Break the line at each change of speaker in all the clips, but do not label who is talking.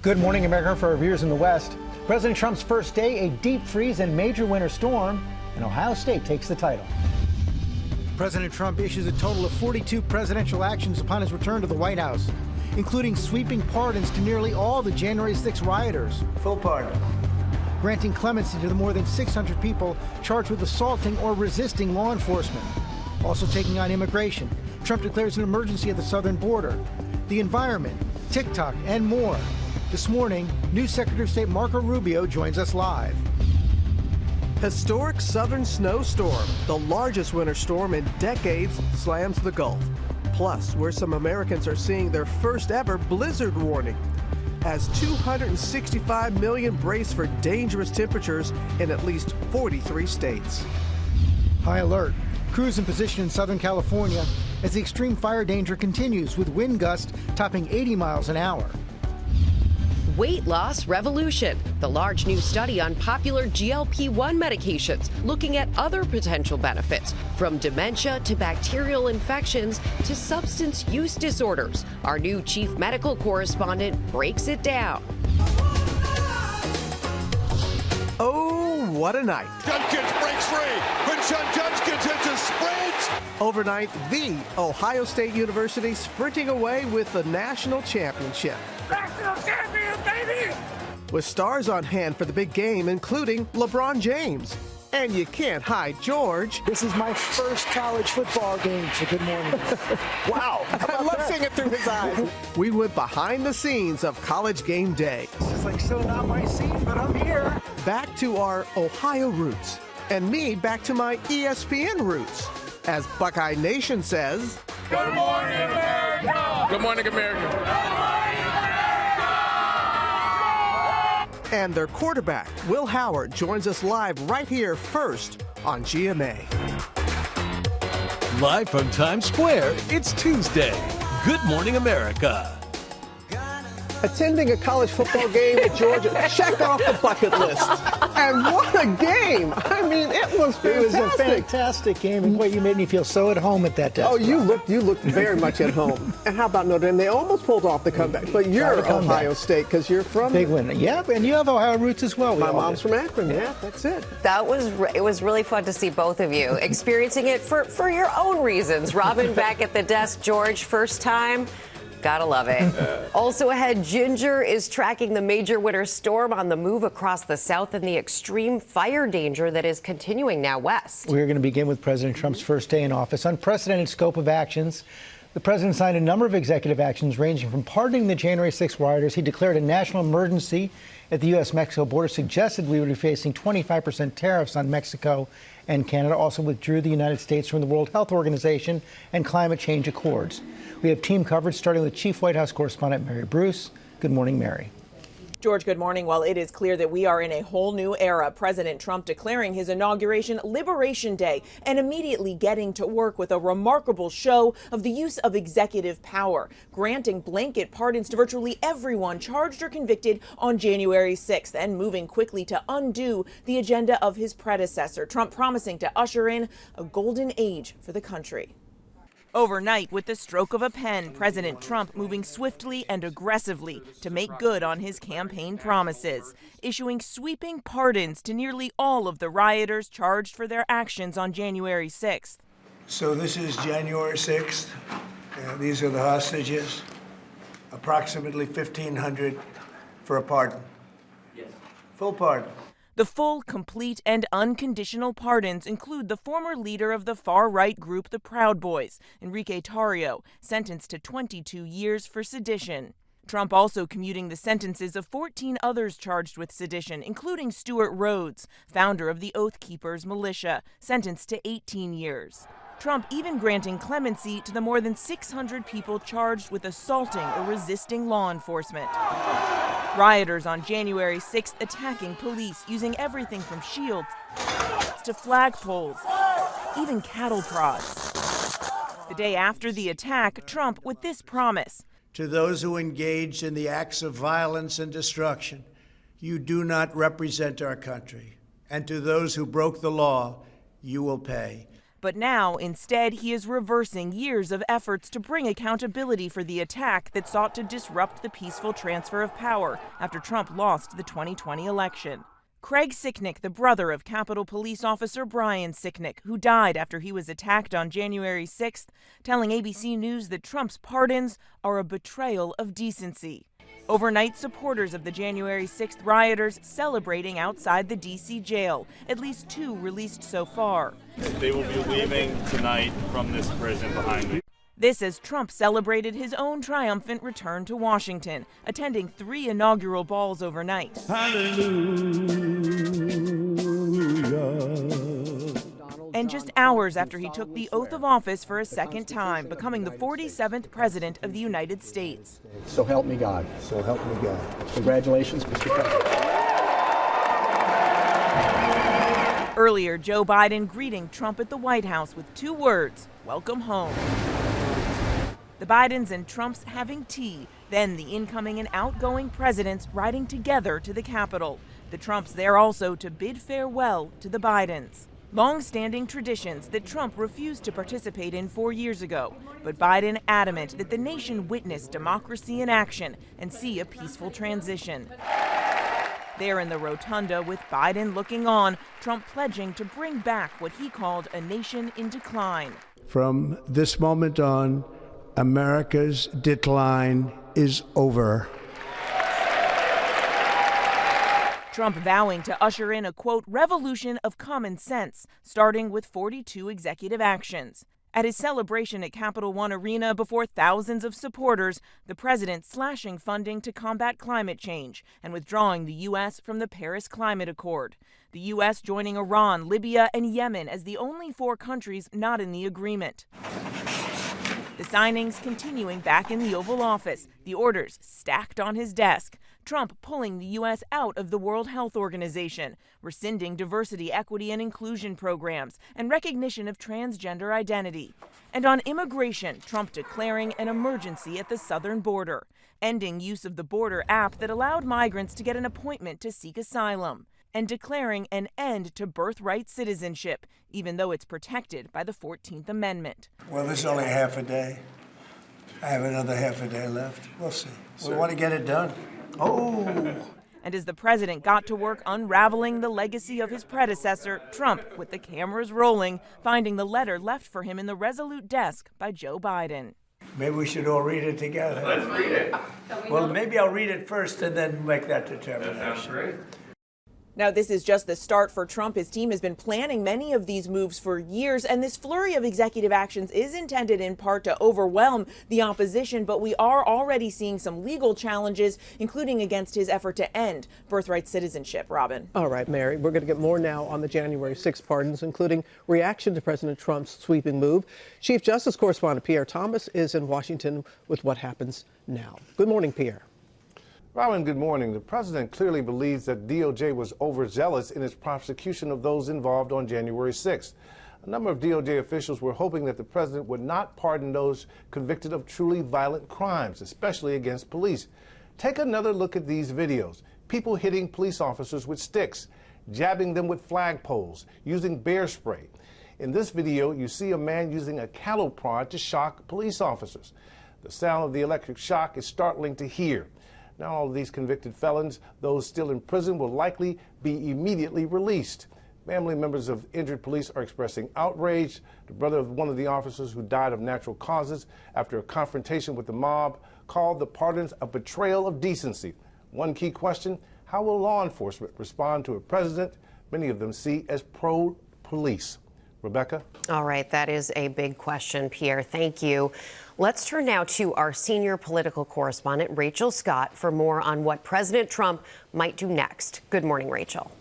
Good morning, America. For our viewers in the West, President Trump's first day, a deep freeze and major winter storm, and Ohio State takes the title. President Trump issues a total of 42 presidential actions upon his return to the White House, including sweeping pardons to nearly all the January 6 rioters.
Full pardon.
Granting clemency to the more than 600 people charged with assaulting or resisting law enforcement. Also taking on immigration. Trump declares an emergency at the southern border, the environment, TikTok, and more. This morning, new Secretary of State Marco Rubio joins us live.
Historic southern snowstorm, the largest winter storm in decades, slams the Gulf. Plus, where some Americans are seeing their first ever blizzard warning. As 265 million brace for dangerous temperatures in at least 43 states.
High alert. Crews in position in Southern California as the extreme fire danger continues, with wind gusts topping 80 miles an hour.
Weight loss revolution. The large new study on popular GLP-1 medications looking at other potential benefits, from dementia to bacterial infections to substance use disorders. Our new chief medical correspondent breaks it down.
Oh, what a night.
Judkins breaks free. Quinshon Judkins hits a sprint.
Overnight, the Ohio State University sprinting away with the national championship.
National champion, baby!
With stars on hand for the big game, including LeBron James. And you can't hide George.
This is my first college football game, so good morning.
Wow, I love seeing it through his eyes. We went behind the scenes of College Game Day.
It's like so not my scene, but I'm here.
Back to our Ohio roots, and me back to my ESPN roots. As Buckeye Nation says,
Good morning, America! Good morning, America!
And their quarterback, Will Howard, joins us live right here first on GMA.
Live from Times Square, it's Tuesday. Good morning, America.
Attending a college football game with Georgia, check off the bucket list. And what a game! I mean, it was fantastic.
It was a fantastic game, and boy, you made me feel so at home at that desk.
Oh, you looked very much at home. And how about Notre Dame? They almost pulled off the comeback. But you're Ohio State because you're from
big win. Yeah, and you have Ohio roots as well.
My mom's from Akron. Yeah, that's it.
It was really fun to see both of you experiencing it for your own reasons. Robin back at the desk. George, first time. Gotta love it. Also ahead, Ginger is tracking the major winter storm on the move across the South and the extreme fire danger that is continuing now west.
We're going to begin with President Trump's first day in office. Unprecedented scope of actions. The president signed a number of executive actions ranging from pardoning the January 6 rioters. He declared a national emergency at the U.S.-Mexico border, suggested we would be facing 25% tariffs on Mexico and Canada. Also withdrew the United States from the World Health Organization and climate change accords. We have team coverage starting with Chief White House correspondent Mary Bruce. Good morning, Mary.
George, good morning. Well, it is clear that we are in a whole new era. President Trump declaring his inauguration Liberation Day and immediately getting to work with a remarkable show of the use of executive power, granting blanket pardons to virtually everyone charged or convicted on January 6th and moving quickly to undo the agenda of his predecessor. Trump promising to usher in a golden age for the country. Overnight, with the stroke of a pen, President Trump moving swiftly and aggressively to make good on his campaign promises, issuing sweeping pardons to nearly all of the rioters charged for their actions on January 6th.
So this is January 6th. These are the hostages. Approximately 1,500 for a pardon. Yes. Full pardon.
The full, complete, and unconditional pardons include the former leader of the far-right group the Proud Boys, Enrique Tarrio, sentenced to 22 years for sedition. Trump also commuting the sentences of 14 others charged with sedition, including Stuart Rhodes, founder of the Oath Keepers militia, sentenced to 18 years. Trump even granting clemency to the more than 600 people charged with assaulting or resisting law enforcement. Rioters on January 6th attacking police using everything from shields to flagpoles, even cattle prods. The day after the attack, Trump with this promise.
To those who engaged in the acts of violence and destruction, you do not represent our country. And to those who broke the law, you will pay.
But now, instead, he is reversing years of efforts to bring accountability for the attack that sought to disrupt the peaceful transfer of power after Trump lost the 2020 election. Craig Sicknick, the brother of Capitol Police Officer Brian Sicknick, who died after he was attacked on January 6th, telling ABC News that Trump's pardons are a betrayal of decency. Overnight, supporters of the January 6th rioters celebrating outside the D.C. jail, at least 2 released so far.
They will be leaving tonight from this prison behind me.
This as Trump celebrated his own triumphant return to Washington, attending 3 inaugural balls overnight. And just hours after he took the oath of office for a second time, becoming the 47th President of the United States.
So help me God.
So help me God.
Congratulations, Mr. President.
Earlier, Joe Biden greeting Trump at the White House with 2 words, "Welcome home." The Bidens and Trumps having tea, then the incoming and outgoing presidents riding together to the Capitol. The Trumps there also to bid farewell to the Bidens. Long-standing traditions that Trump refused to participate in 4 years ago, but Biden adamant that the nation witness democracy in action and see a peaceful transition. There in the rotunda with Biden looking on, Trump pledging to bring back what he called a nation in decline.
From this moment on, America's decline is over.
Trump vowing to usher in a, quote, revolution of common sense, starting with 42 executive actions. At his celebration at Capital One Arena before thousands of supporters, the president slashing funding to combat climate change and withdrawing the U.S. from the Paris Climate Accord. The U.S. joining Iran, Libya, and Yemen as the only 4 countries not in the agreement. The signings continuing back in the Oval Office, the orders stacked on his desk. Trump pulling the U.S. out of the World Health Organization, rescinding diversity, equity, and inclusion programs, and recognition of transgender identity. And on immigration, Trump declaring an emergency at the southern border, ending use of the border app that allowed migrants to get an appointment to seek asylum, and declaring an end to birthright citizenship, even though it's protected by the 14th Amendment.
Well, this is only half a day. I have another half a day left. We'll see. We want to get it done. Oh!
And as the president got to work unraveling the legacy of his predecessor, Trump, with the cameras rolling, finding the letter left for him in the Resolute desk by Joe Biden.
Maybe we should all read it together.
Let's read it.
Well, maybe I'll read it first and then make that determination.
That sounds great.
Now, this is just the start for Trump. His team has been planning many of these moves for years, and this flurry of executive actions is intended in part to overwhelm the opposition, but we are already seeing some legal challenges, including against his effort to end birthright citizenship. Robin.
All right, Mary, we're going to get more now on the January 6th pardons, including reaction to President Trump's sweeping move. Chief Justice correspondent Pierre Thomas is in Washington with what happens now. Good morning, Pierre.
Robin, good morning. The president clearly believes that DOJ was overzealous in its prosecution of those involved on January 6th. A number of DOJ officials were hoping that the president would not pardon those convicted of truly violent crimes, especially against police. Take another look at these videos. People hitting police officers with sticks, jabbing them with flagpoles, using bear spray. In this video, you see a man using a cattle prod to shock police officers. The sound of the electric shock is startling to hear. Now, all of these convicted felons, those still in prison, will likely be immediately released. Family members of injured police are expressing outrage. The brother of one of the officers who died of natural causes after a confrontation with the mob called the pardons a betrayal of decency. One key question, how will law enforcement respond to a president many of them see as pro-police? Rebecca?
All right, that is a big question, Pierre. Thank you. Let's turn now to our senior political correspondent, Rachel Scott, for more on what President Trump might do next. Good morning, Rachel.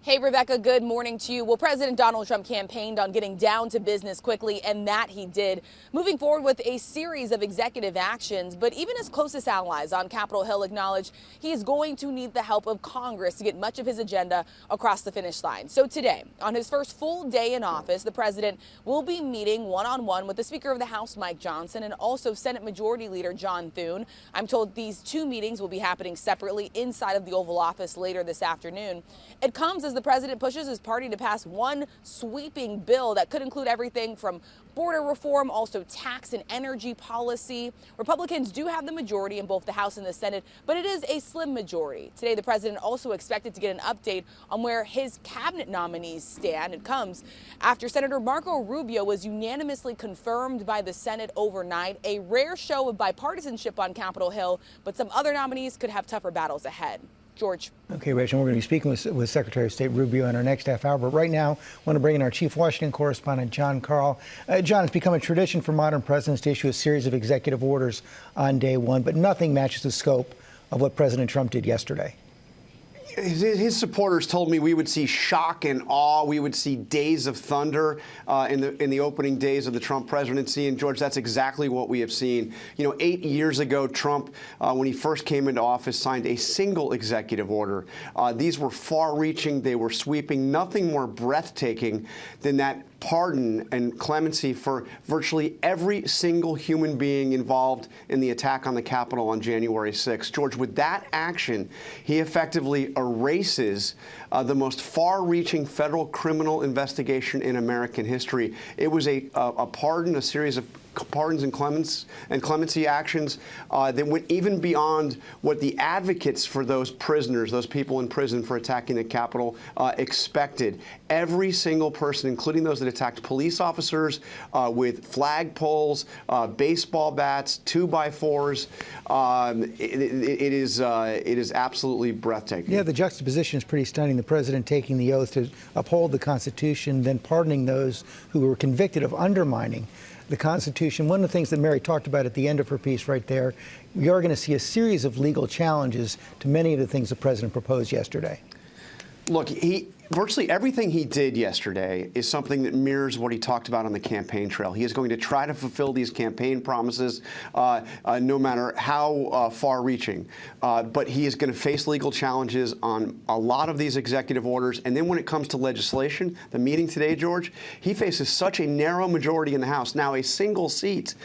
Hey, Rebecca, good morning to you. Well, President Donald Trump campaigned on getting down to business quickly, and that he did, moving forward with a series of executive actions. But even his closest allies on Capitol Hill acknowledge he is going to need the help of Congress to get much of his agenda across the finish line. So today, on his first full day in office, the president will be meeting one-on-one with the Speaker of the House, Mike Johnson, and also Senate Majority Leader John Thune. I'm told these 2 meetings will be happening separately inside of the Oval Office later this afternoon. It comes as as the president pushes his party to pass one sweeping bill that could include everything from border reform, also tax and energy policy. Republicans do have the majority in both the House and the Senate, but it is a slim majority. Today, the president also expected to get an update on where his cabinet nominees stand. It comes after Senator Marco Rubio was unanimously confirmed by the Senate overnight, a rare show of bipartisanship on Capitol Hill, but some other nominees could have tougher battles ahead. George.
Okay, Rachel, we're going to be speaking with Secretary of State Rubio in our next half hour. But right now, I want to bring in our chief Washington correspondent, John Carl. John, it's become a tradition for modern presidents to issue a series of executive orders on day one, but nothing matches the scope of what President Trump did yesterday.
His supporters told me we would see shock and awe. We would see days of thunder in the opening days of the Trump presidency. And, George, that's exactly what we have seen. You know, 8 years ago, Trump, when he first came into office, signed a single executive order. These were far-reaching. They were sweeping. Nothing more breathtaking than that pardon and clemency for virtually every single human being involved in the attack on the Capitol on January 6th. George, with that action, he effectively erases the most far-reaching federal criminal investigation in American history. It was a pardon, a series of pardons and clemency actions that went even beyond what the advocates for those prisoners, those people in prison for attacking the Capitol, expected. Every single person, including those that attacked police officers with flagpoles, baseball bats, 2x4s, it is absolutely breathtaking.
Yeah, the juxtaposition is pretty stunning. The president taking the oath to uphold the Constitution, then pardoning those who were convicted of undermining the Constitution. One of the things that Mary talked about at the end of her piece right there, we are going to see a series of legal challenges to many of the things the president proposed yesterday.
Look, virtually everything he did yesterday is something that mirrors what he talked about on the campaign trail. He is going to try to fulfill these campaign promises no matter how far-reaching. But he is going to face legal challenges on a lot of these executive orders. And then when it comes to legislation, the meeting today, George, he faces such a narrow majority in the House, now a single seat.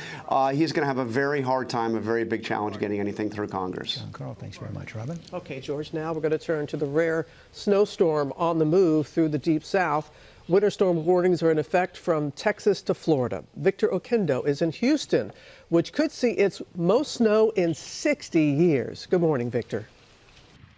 He's going to have a very hard time, a very big challenge getting anything through Congress.
John Carl, thanks very much. Robin?
Okay, George, now we're going to turn to the rare snowstorm on the move through the Deep South. Winter storm warnings are in effect from Texas to Florida. Victor Oquendo is in Houston, which could see its most snow in 60 years. Good morning, Victor.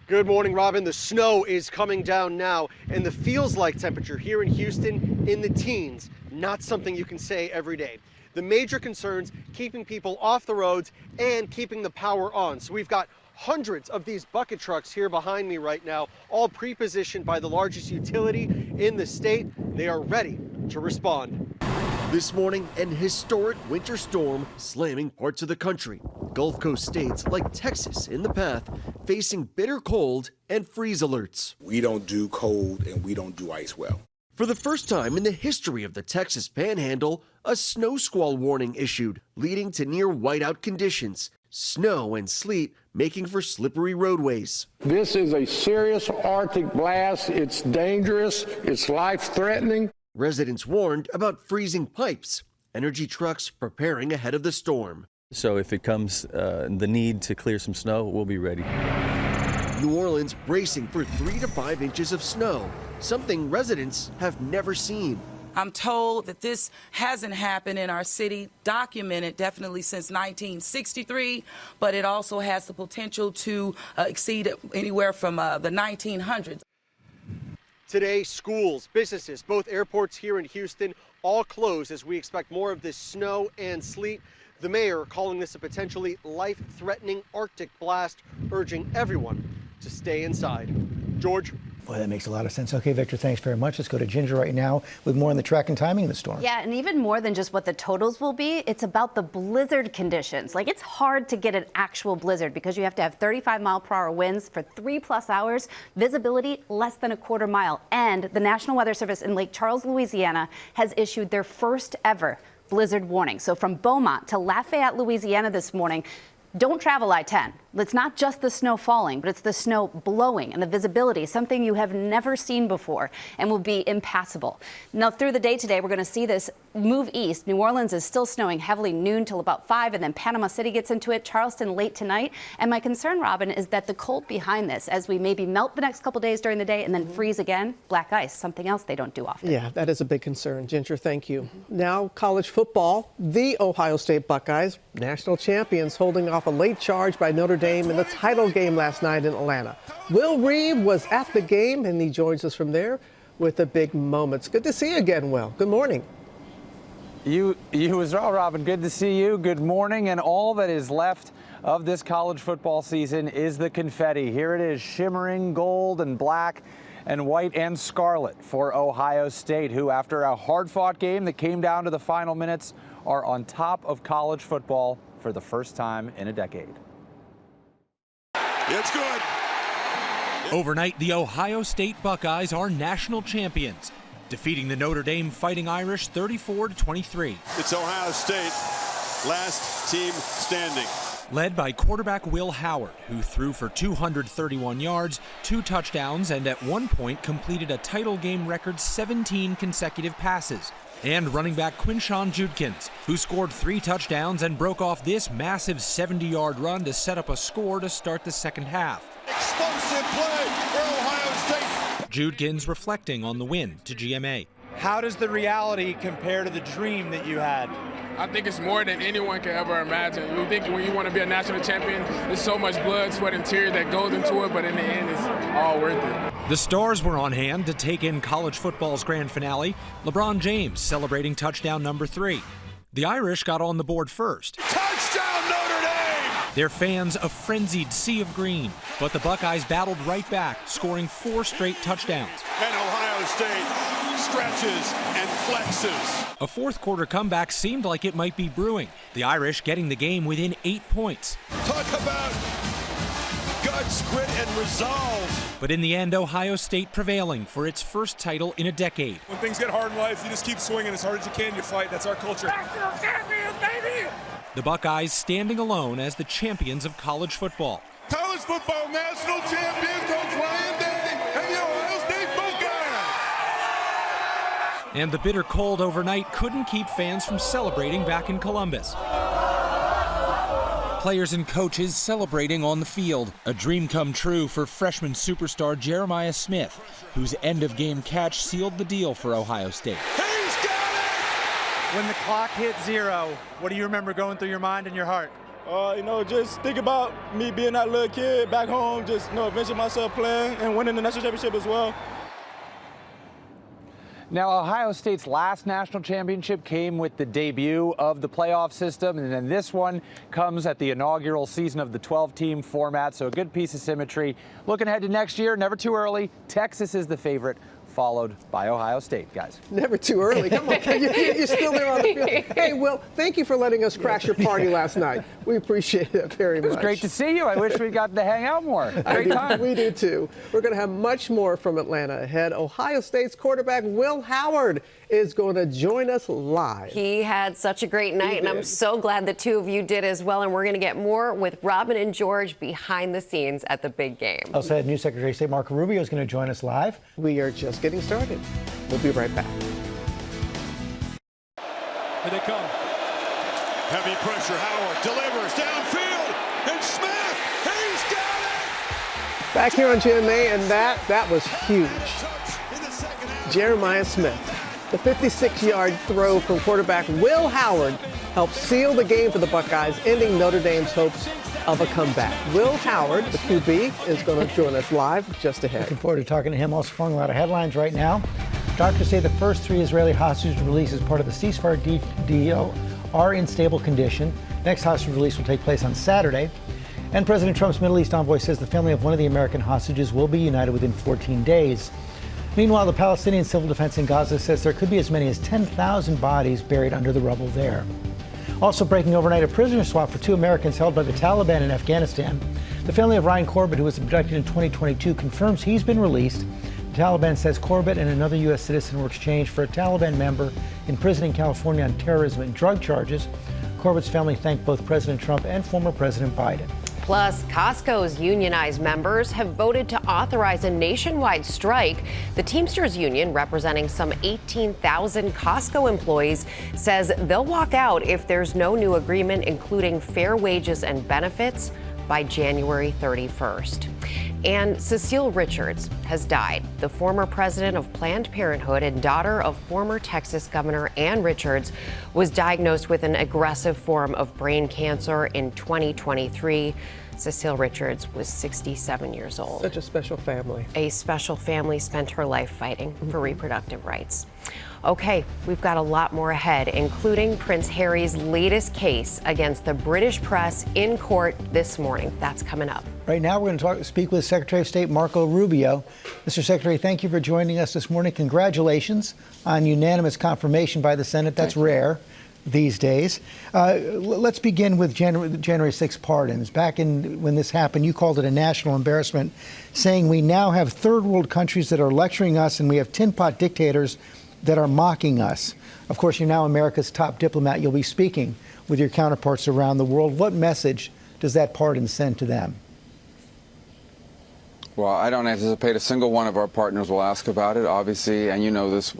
Good morning, Robin. The snow is coming down now, and the feels-like temperature here in Houston in the teens. Not something you can say every day. The major concerns, keeping people off the roads and keeping the power on. So we've got hundreds of these bucket trucks here behind me right now, all pre-positioned by the largest utility in the state. They are ready to respond.
This morning, an historic winter storm slamming parts of the country. Gulf Coast states like Texas in the path, facing bitter cold and freeze alerts.
We don't do cold and we don't do ice well.
For the first time in the history of the Texas Panhandle, a snow squall warning issued, leading to near whiteout conditions. Snow and sleet making for slippery roadways.
This is a serious Arctic blast. It's dangerous. It's life-threatening.
Residents warned about freezing pipes. Energy trucks preparing ahead of the storm.
So if it comes the need to clear some snow, we'll be ready.
New Orleans bracing for 3 to 5 inches of snow, something residents have never seen.
I'm told that this hasn't happened in our city, documented definitely since 1963, but it also has the potential to exceed anywhere from the 1900s.
Today, schools, businesses, both airports here in Houston, all closed as we expect more of this snow and sleet. The mayor calling this a potentially life-threatening Arctic blast, urging everyone to stay inside. George?
Boy, that makes a lot of sense. Okay, Victor, thanks very much. Let's go to Ginger right now with more on the track and timing of the storm.
Yeah, and even more than just what the totals will be, it's about the blizzard conditions. Like, it's hard to get an actual blizzard because you have to have 35-mile-per-hour winds for 3+ hours, visibility less than a quarter mile. And the National Weather Service in Lake Charles, Louisiana, has issued their first ever blizzard warning. So from Beaumont to Lafayette, Louisiana this morning, don't travel I-10. It's not just the snow falling, but it's the snow blowing and the visibility, something you have never seen before and will be impassable. Now, through the day today, we're going to see this move east. New Orleans is still snowing heavily noon till about 5, and then Panama City gets into it, Charleston late tonight. And my concern, Robin, is that the cold behind this, as we maybe melt the next couple days during the day and then freeze again, black ice, something else they don't do often.
Yeah, that is a big concern. Ginger, thank you. Now, college football, the Ohio State Buckeyes, national champions, holding off a late charge by Notre Dame in the title game last night in Atlanta. Will Reeve was at the game, and he joins us from there with the big moments. Good to see you again, Will. Good morning.
You as well, Robin. Good to see you. Good morning. And all that is left of this college football season is the confetti. Here it is, shimmering gold and black and white and scarlet for Ohio State, who, after a hard-fought game that came down to the final minutes, are on top of college football for the first time in a decade.
It's good.
Overnight, the Ohio State Buckeyes are national champions, defeating the Notre Dame Fighting Irish 34-23.
It's Ohio State, last team standing.
Led by quarterback Will Howard, who threw for 231 yards, 2 touchdowns, and at one point completed a title game record 17 consecutive passes. And running back Quinshon Judkins, who scored 3 touchdowns and broke off this massive 70-yard run to set up a score to start the second half.
Explosive play for Ohio State.
Judkins reflecting on the win to GMA.
How does the reality compare to the dream that you had?
I think it's more than anyone could ever imagine. You think when you want to be a national champion, there's so much blood, sweat, and tears that goes into it, but in the end, it's all worth it.
The Stars were on hand to take in college football's grand finale. LeBron James celebrating touchdown number 3. The Irish got on the board first.
Touchdown, Notre Dame!
Their fans a frenzied sea of green, but the Buckeyes battled right back, scoring 4 straight touchdowns.
And Ohio State stretches and flexes.
A fourth-quarter comeback seemed like it might be brewing. The Irish getting the game within 8 points.
Talk about guts, grit, and resolve.
But in the end, Ohio State prevailing for its first title in a decade.
When things get hard in life, you just keep swinging as hard as you can, you fight. That's our culture.
National champions, baby!
The Buckeyes standing alone as the champions of college football.
College football national champion, Coach Ryan Day, and the Ohio State Buckeyes.
And the bitter cold overnight couldn't keep fans from celebrating back in Columbus. Players and coaches celebrating on the field. A dream come true for freshman superstar Jeremiah Smith, whose end-of-game catch sealed the deal for Ohio State.
He's got it!
When the clock hit 0, what do you remember going through your mind and your heart?
Just think about me being that little kid back home, eventually myself playing and winning the national championship as well.
Now, Ohio State's last national championship came with the debut of the playoff system, and then this one comes at the inaugural season of the 12-team format, so a good piece of symmetry. Looking ahead to next year, never too early. Texas is the favorite, followed by Ohio State, guys.
Never too early. Come on, you're still there on the field. Hey, Will, thank you for letting us crash your party last night. We appreciate it very much.
It was great to see you. I wish we got to hang out more. Great time.
We do too. We're going to have much more from Atlanta ahead. Ohio State's quarterback Will Howard is going to join us live.
He had such a great night, and I'm so glad the two of you did as well. And we're going to get more with Robin and George behind the scenes at the big game.
Also, had New Secretary of State Marco Rubio is going to join us live.
We are just getting started. We'll be right back.
Here they come. Heavy pressure. Howard delivers downfield, and Smith, he's got it!
Back here on GMA, and that was huge. Jeremiah Smith, the 56-yard throw from quarterback Will Howard helped seal the game for the Buckeyes, ending Notre Dame's hopes of a comeback. Will Howard, the QB, is going to join us live just ahead.
Looking forward to talking to him. Also following a lot of headlines right now. Doctors say the first 3 Israeli hostages released as part of the ceasefire deal are in stable condition. Next hostage release will take place on Saturday. And President Trump's Middle East envoy says the family of one of the American hostages will be united within 14 days. Meanwhile, the Palestinian Civil Defense in Gaza says there could be as many as 10,000 bodies buried under the rubble there. Also breaking overnight, a prisoner swap for 2 Americans held by the Taliban in Afghanistan. The family of Ryan Corbett, who was abducted in 2022, confirms he's been released. The Taliban says Corbett and another U.S. citizen were exchanged for a Taliban member in prison in California on terrorism and drug charges. Corbett's family thanked both President Trump and former President Biden.
Plus, Costco's unionized members have voted to authorize a nationwide strike. The Teamsters Union, representing some 18,000 Costco employees, says they'll walk out if there's no new agreement, including fair wages and benefits, by January 31st. And Cecile Richards has died. The former president of Planned Parenthood and daughter of former Texas Governor Ann Richards was diagnosed with an aggressive form of brain cancer in 2023. Cecile Richards was 67 years old.
Such a special family.
A special family, spent her life fighting for reproductive rights. Okay, we've got a lot more ahead, including Prince Harry's latest case against the British press in court this morning. That's coming up.
Right now, we're going to speak with Secretary of State Marco Rubio. Mr. Secretary, thank you for joining us this morning. Congratulations on unanimous confirmation by the Senate. That's rare these days. Let's begin with January 6 pardons. Back when this happened, you called it a national embarrassment, saying we now have third world countries that are lecturing us and we have tin pot dictators that are mocking us. Of course, you're now America's top diplomat. You'll be speaking with your counterparts around the world. What message does that pardon send to them?
Well, I don't anticipate a single one of our partners will ask about it, obviously, and you know this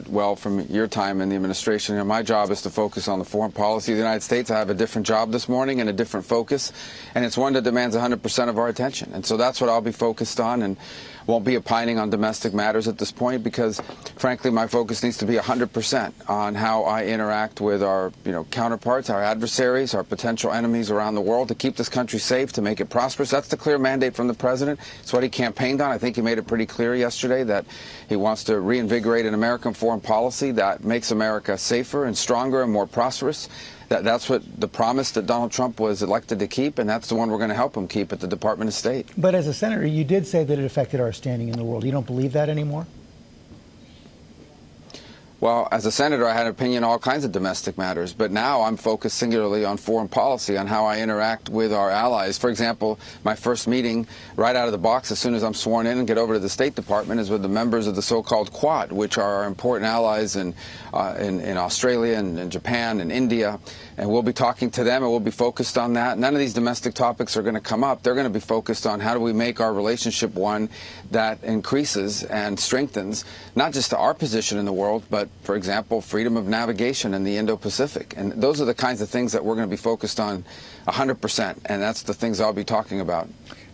well from your time in the administration. And my job is to focus on the foreign policy of the United States. I have a different job this morning and a different focus, and it's one that demands 100% of our attention. And so that's what I'll be focused on, and won't be opining on domestic matters at this point because, frankly, my focus needs to be 100% on how I interact with our counterparts, our adversaries, our potential enemies around the world to keep this country safe, to make it prosperous. That's the clear mandate from the president. It's what he campaigned on. I think he made it pretty clear yesterday that he wants to reinvigorate an American foreign policy that makes America safer and stronger and more prosperous. That's what the promise that Donald Trump was elected to keep, and that's the one we're going to help him keep at the Department of State.
But as a senator, you did say that it affected our standing in the world. You don't believe that anymore?
Well, as a senator, I had an opinion on all kinds of domestic matters, but now I'm focused singularly on foreign policy, on how I interact with our allies. For example, my first meeting right out of the box as soon as I'm sworn in and get over to the State Department is with the members of the so-called Quad, which are our important allies in Australia and Japan and India. And we'll be talking to them, and we'll be focused on that. None of these domestic topics are going to come up. They're going to be focused on how do we make our relationship one that increases and strengthens not just our position in the world, but, for example, freedom of navigation in the Indo-Pacific. And those are the kinds of things that we're going to be focused on 100%, and that's the things I'll be talking about.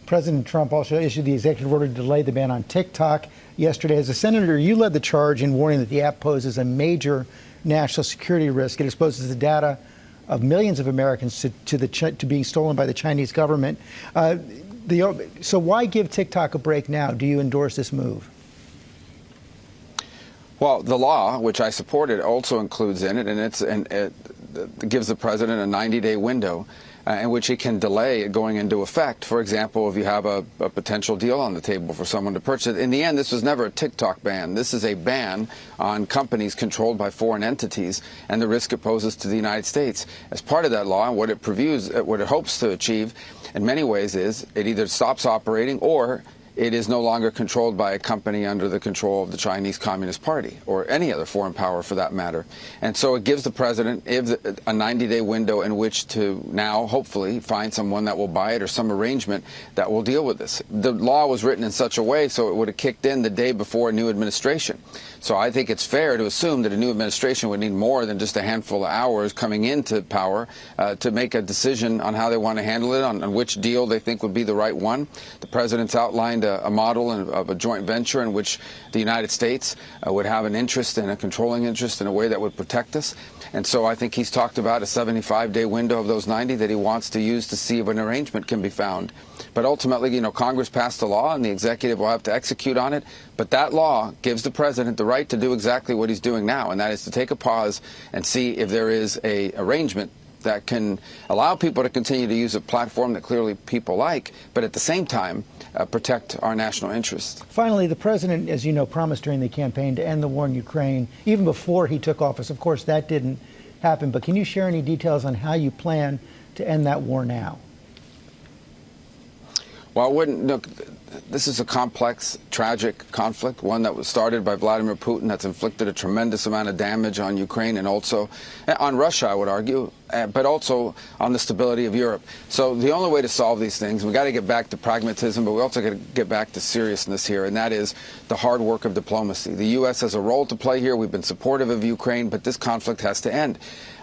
President Trump also issued the executive order to delay the ban on TikTok yesterday. As a senator, you led the charge in warning that the app poses a major national security risk. It exposes the data of millions of Americans to being stolen by the Chinese government. So why give TikTok a break now? Do you endorse this move?
Well, the law, which I supported, also includes in it, and it gives the president a 90-day window in which he can delay it going into effect. For example, if you have a potential deal on the table for someone to purchase. In the end, this was never a TikTok ban. This is a ban on companies controlled by foreign entities and the risk it poses to the United States. As part of that law, and what it hopes to achieve in many ways is it either stops operating or it is no longer controlled by a company under the control of the Chinese Communist Party or any other foreign power for that matter. And so it gives the president a 90-day window in which to now hopefully find someone that will buy it or some arrangement that will deal with this. The law was written in such a way so it would have kicked in the day before a new administration. So I think it's fair to assume that a new administration would need more than just a handful of hours coming into power to make a decision on how they want to handle it, on which deal they think would be the right one. The president's outlined a model of a joint venture in which the United States would have an interest and a controlling interest in a way that would protect us. And so I think he's talked about a 75-day window of those 90 that he wants to use to see if an arrangement can be found. But ultimately, Congress passed a law and the executive will have to execute on it. But that law gives the president the right to do exactly what he's doing now, and that is to take a pause and see if there is an arrangement that can allow people to continue to use a platform that clearly people like, but at the same time protect our national interests.
Finally, the president, as you know, promised during the campaign to end the war in Ukraine even before he took office. Of course, that didn't happen, but can you share any details on how you plan to end that war now?
Well, look, this is a complex, tragic conflict, one that was started by Vladimir Putin that's inflicted a tremendous amount of damage on Ukraine and also on Russia, I would argue, but also on the stability of Europe. So the only way to solve these things, we got to get back to pragmatism, but we also got to get back to seriousness here, and that is the hard work of diplomacy. The U.S. has a role to play here. We've been supportive of Ukraine, but this conflict has to end.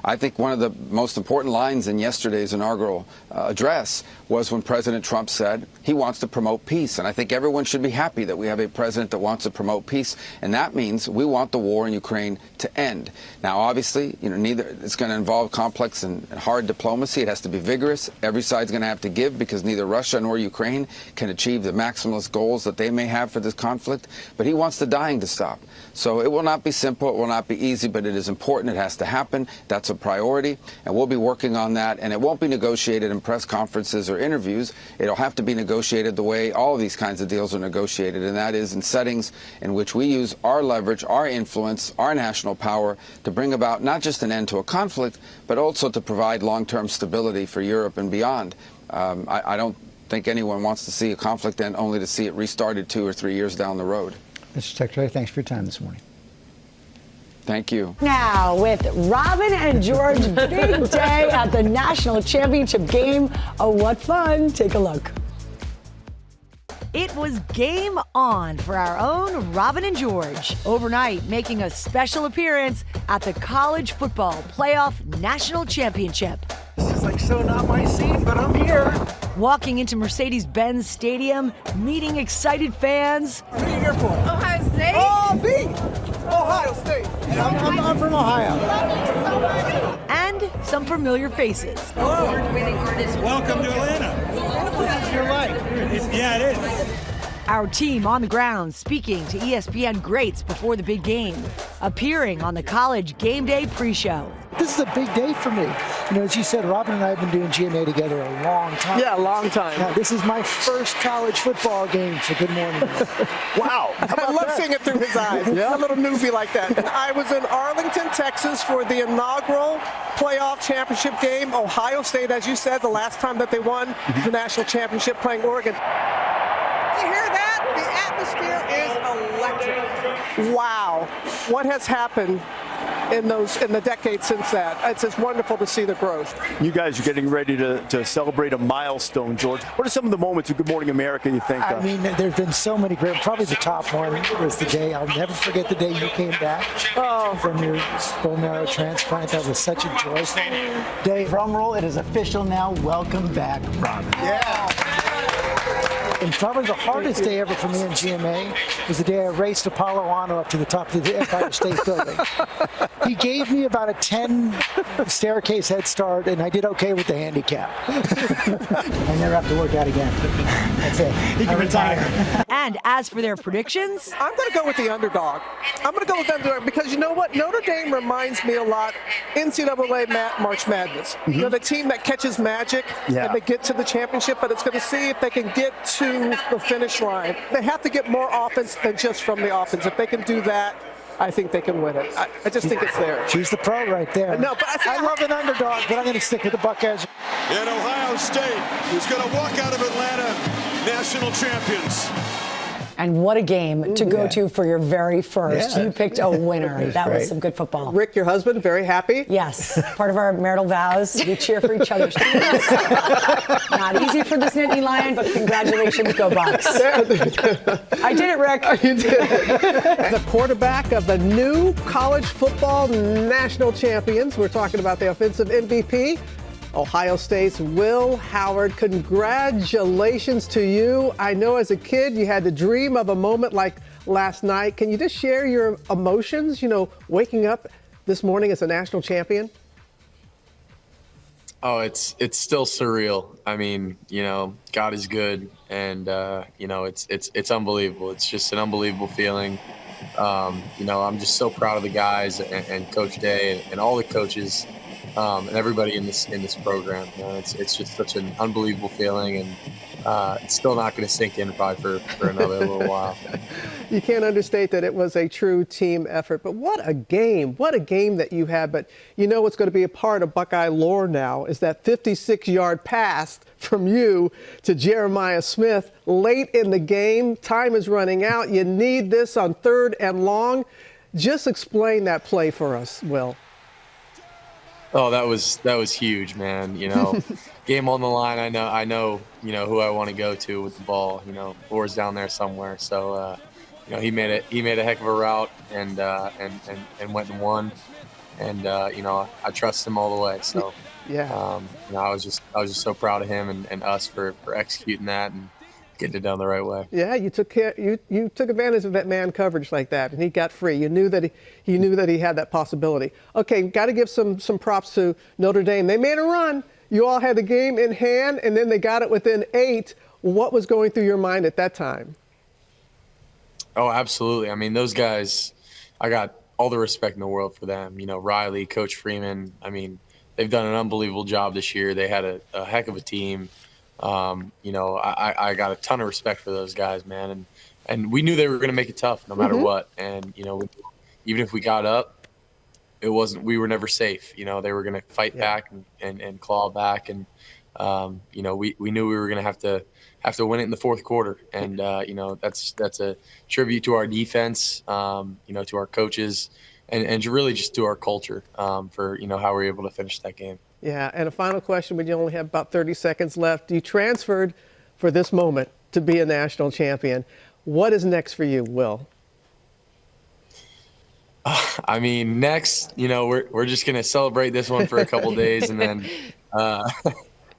I think one of the most important lines in yesterday's inaugural address was when President Trump said he wants to promote peace. And I think everyone should be happy that we have a president that wants to promote peace. And that means we want the war in Ukraine to end. Now, obviously, it's going to involve complex and hard diplomacy. It has to be vigorous. Every side's going to have to give, because neither Russia nor Ukraine can achieve the maximalist goals that they may have for this conflict. But he wants the dying to stop. So it will not be simple. It will not be easy, but it is important. It has to happen. That's a priority, and we'll be working on that. And it won't be negotiated in press conferences or interviews. It'll have to be negotiated the way all of these kinds of deals are negotiated, and that is in settings in which we use our leverage, our influence, our national power to bring about not just an end to a conflict, but also to provide long-term stability for Europe and beyond. I don't think anyone wants to see a conflict end only to see it restarted 2 or 3 years down the road.
Mr. Secretary, thanks for your time this morning.
Thank you.
Now, with Robin and George, big day at the national championship game. Oh, what fun. Take a look. It was game on for our own Robin and George. Overnight, making a special appearance at the College Football Playoff National Championship.
This is like so not my scene, but I'm here.
Walking into Mercedes-Benz Stadium, meeting excited fans.
Who are you here for?
Ohio State.
Oh, me! Ohio State. I'm from Ohio.
And some familiar faces.
Hello. Welcome to Atlanta. This is your life. Yeah, it is.
Our team on the ground speaking to ESPN greats before the big game, appearing on the College Game Day pre-show.
This is a big day for me. As you said, Robin and I have been doing GMA together a long time.
Yeah, a long time.
Now, this is my first college football game, so good morning.
Wow. I love seeing it through his eyes. Yeah. A little newbie like that. I was in Arlington, Texas for the inaugural playoff championship game. Ohio State, as you said, the last time that they won the national championship, playing Oregon. You hear that? The atmosphere is electric. Wow. What has happened in the decades since that? It's just wonderful to see the growth.
You guys are getting ready to celebrate a milestone, George. What are some of the moments of Good Morning America you think of?
I mean, there's been so many great. Probably the top one was the day. I'll never forget the day you came back from your bone marrow transplant. That was such a joyful day.
Drum roll, it is official now. Welcome back, Robin.
Yeah. And probably the hardest day ever for me in GMA was the day I raced Apollo Ano up to the top of the Empire State Building. He gave me about a 10 staircase head start, and I did okay with the handicap.
I never have to work out again. That's it.
He can retire. And as for their predictions,
I'm going to go with the underdog. I'm going to go with the underdog because you know what? Notre Dame reminds me a lot NCAA March Madness.
Mm-hmm.
The team that catches magic and they get to the championship, but it's going to see if they can get to the finish line. They have to get more offense than just from the offense. If they can do that, I think they can win it. I just think it's there.
She's the pro right there.
No, but
I love an underdog, but I'm going to stick with the Buckeyes.
And Ohio State is going to walk out of Atlanta national champions.
and what a game to go to for your very first.
Yeah.
You picked a winner. That was
Great.
some good football.
Rick, your husband, very happy?
Yes. Part of our marital vows, we cheer for each other's teams. Not easy for this Nittany Lion, but congratulations, go Bucks. I did it, Rick.
You did it. The quarterback of the new college football national champions. We're talking about the offensive MVP, Ohio State's Will Howard. Congratulations to you. I know as a kid you had to dream of a moment like last night. Can you just share your emotions, waking up this morning as a national champion?
Oh, it's still surreal. I mean, God is good, and it's unbelievable. It's just an unbelievable feeling. I'm just so proud of the guys and Coach Day and all the coaches and everybody in this program. It's just such an unbelievable feeling, and it's still not going to sink in probably for another little while.
You can't understate that it was a true team effort. But what a game that you had. But what's going to be a part of Buckeye lore now is that 56-yard pass from you to Jeremiah Smith late in the game. Time is running out. You need this on 3rd and long. Just explain that play for us, Will.
Oh, that was huge, man. You know, game on the line. I know. You know who I want to go to with the ball. You know, Boar's down there somewhere. So, you know, he made a heck of a route and went and won. And you know, I trust him all the way. So,
yeah.
You know, I was just so proud of him and us for executing that and getting it done the right way.
Yeah, you took advantage of that man coverage like that, and he got free. You knew that he had that possibility. Okay, got to give some props to Notre Dame. They made a run. You all had the game in hand, and then they got it within 8. What was going through your mind at that time?
Oh, absolutely. I mean, those guys, I got all the respect in the world for them. You know, Riley, Coach Freeman. I mean, they've done an unbelievable job this year. They had a heck of a team. You know, I got a ton of respect for those guys, man. And we knew they were going to make it tough no matter what. And, you know, even if we got up, we were never safe. You know, they were going to fight back and claw back. And, you know, we knew we were going to have to win it in the fourth quarter. And, you know, that's a tribute to our defense, you know, to our coaches and really just to our culture, for, you know, how we were able to finish that game.
Yeah, and a final question, when you only have about 30 seconds left. You transferred for this moment to be a national champion. What is next for you, Will?
I mean, next, you know, we're just going to celebrate this one for a couple days and then,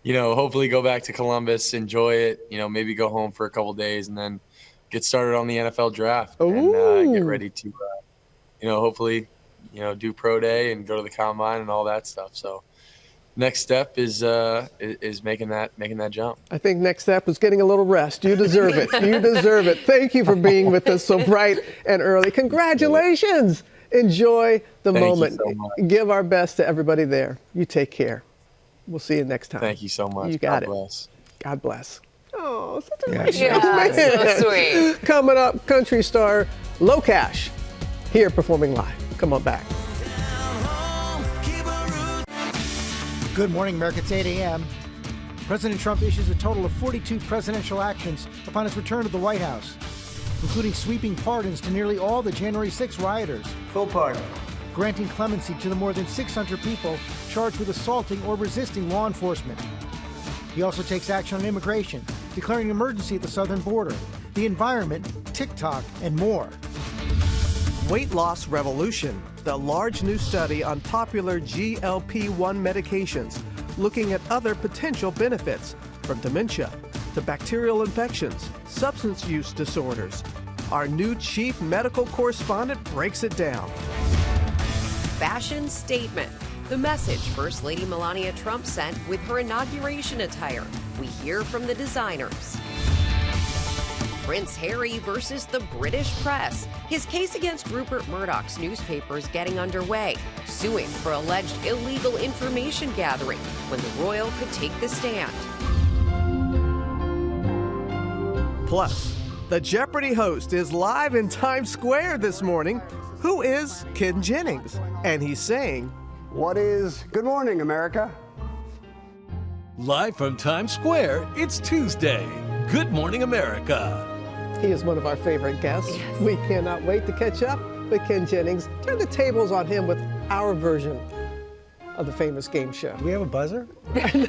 you know, hopefully go back to Columbus, enjoy it, you know, maybe go home for a couple days and then get started on the NFL draft and get ready to, you know, hopefully, you know, do pro day and go to the combine and all that stuff. So next step is making that jump.
I think next step is getting a little rest. You deserve it. You deserve it. Thank you for being with us so bright and early. Congratulations. Enjoy the moment.
You so much.
Give our best to everybody there. You take care. We'll see you next time.
Thank you so much.
You got
God bless.
God bless. Oh, such a nice
Yeah,
man.
so sweet.
Coming up, country star Low Cash here performing live. Come on back.
Good morning, America. It's 8 a.m. President Trump issues a total of 42 presidential actions upon his return to the White House, including sweeping pardons to nearly all the January 6 rioters.
Full pardon.
Granting clemency to the more than 600 people charged with assaulting or resisting law enforcement. He also takes action on immigration, declaring an emergency at the southern border, the environment, TikTok, and more.
Weight Loss Revolution, the large new study on popular GLP-1 medications, looking at other potential benefits, from dementia to bacterial infections, substance use disorders. Our new chief medical correspondent breaks it down.
Fashion statement. The message First Lady Melania Trump sent with her inauguration attire. We hear from the designers. Prince Harry versus the British press. His case against Rupert Murdoch's newspapers getting underway, suing for alleged illegal information gathering when the royal could take the stand.
Plus, the Jeopardy host is live in Times Square this morning. Who is Ken Jennings? And he's saying,
"What is Good Morning, America?"
Live from Times Square, it's Tuesday. Good Morning, America.
He is one of our favorite guests. Yes. We cannot wait to catch up with Ken Jennings. Turn the tables on him with our version of the famous game show.
Do we have a buzzer?
And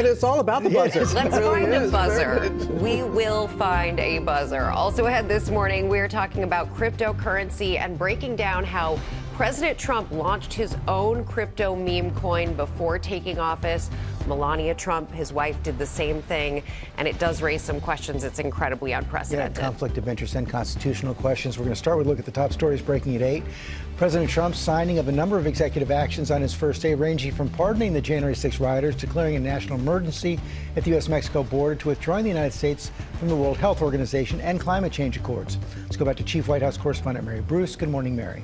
it's all about the buzzer.
Let's find a buzzer. We will find a buzzer. Also ahead this morning, we're talking about cryptocurrency and breaking down how President Trump launched his own crypto meme coin before taking office. Melania Trump, his wife, did the same thing, and it does raise some questions. It's incredibly unprecedented.
Yeah, conflict of interest and constitutional questions. We're going to start with a look at the top stories breaking at 8. President Trump's signing of a number of executive actions on his first day, ranging from pardoning the January 6 rioters, declaring a national emergency at the U.S.-Mexico border, to withdrawing the United States from the World Health Organization and climate change accords. Let's go back to Chief White House Correspondent Mary Bruce. Good morning, Mary.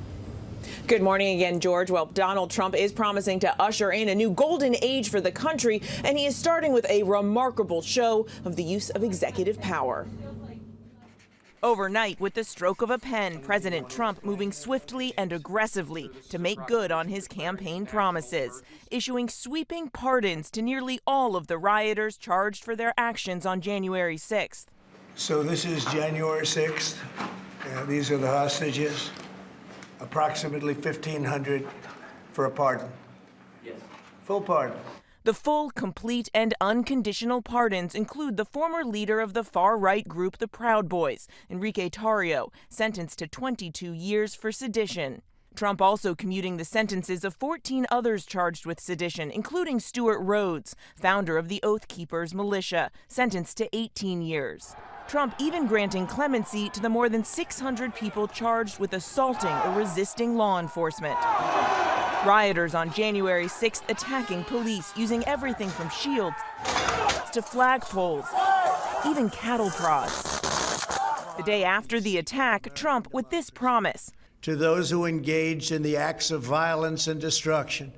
Good morning again, George. Well, Donald Trump is promising to usher in a new golden age for the country, and he is starting with a remarkable show of the use of executive power. Overnight, with the stroke of a pen, President Trump moving swiftly and aggressively to make good on his campaign promises, issuing sweeping pardons to nearly all of the rioters charged for their actions on January 6th.
So this is January 6th. These are the hostages. Approximately 1,500 for a pardon. Full pardon.
The full, complete, and unconditional pardons include the former leader of the far-right group the Proud Boys, Enrique Tarrio, sentenced to 22 years for sedition. Trump also commuting the sentences of 14 others charged with sedition, including Stuart Rhodes, founder of the Oath Keepers militia, sentenced to 18 years. Trump even granting clemency to the more than 600 people charged with assaulting or resisting law enforcement. Rioters on January 6th attacking police using everything from shields to flagpoles, even cattle prods. The day after the attack, Trump with this promise.
To those who engaged in the acts of violence and destruction,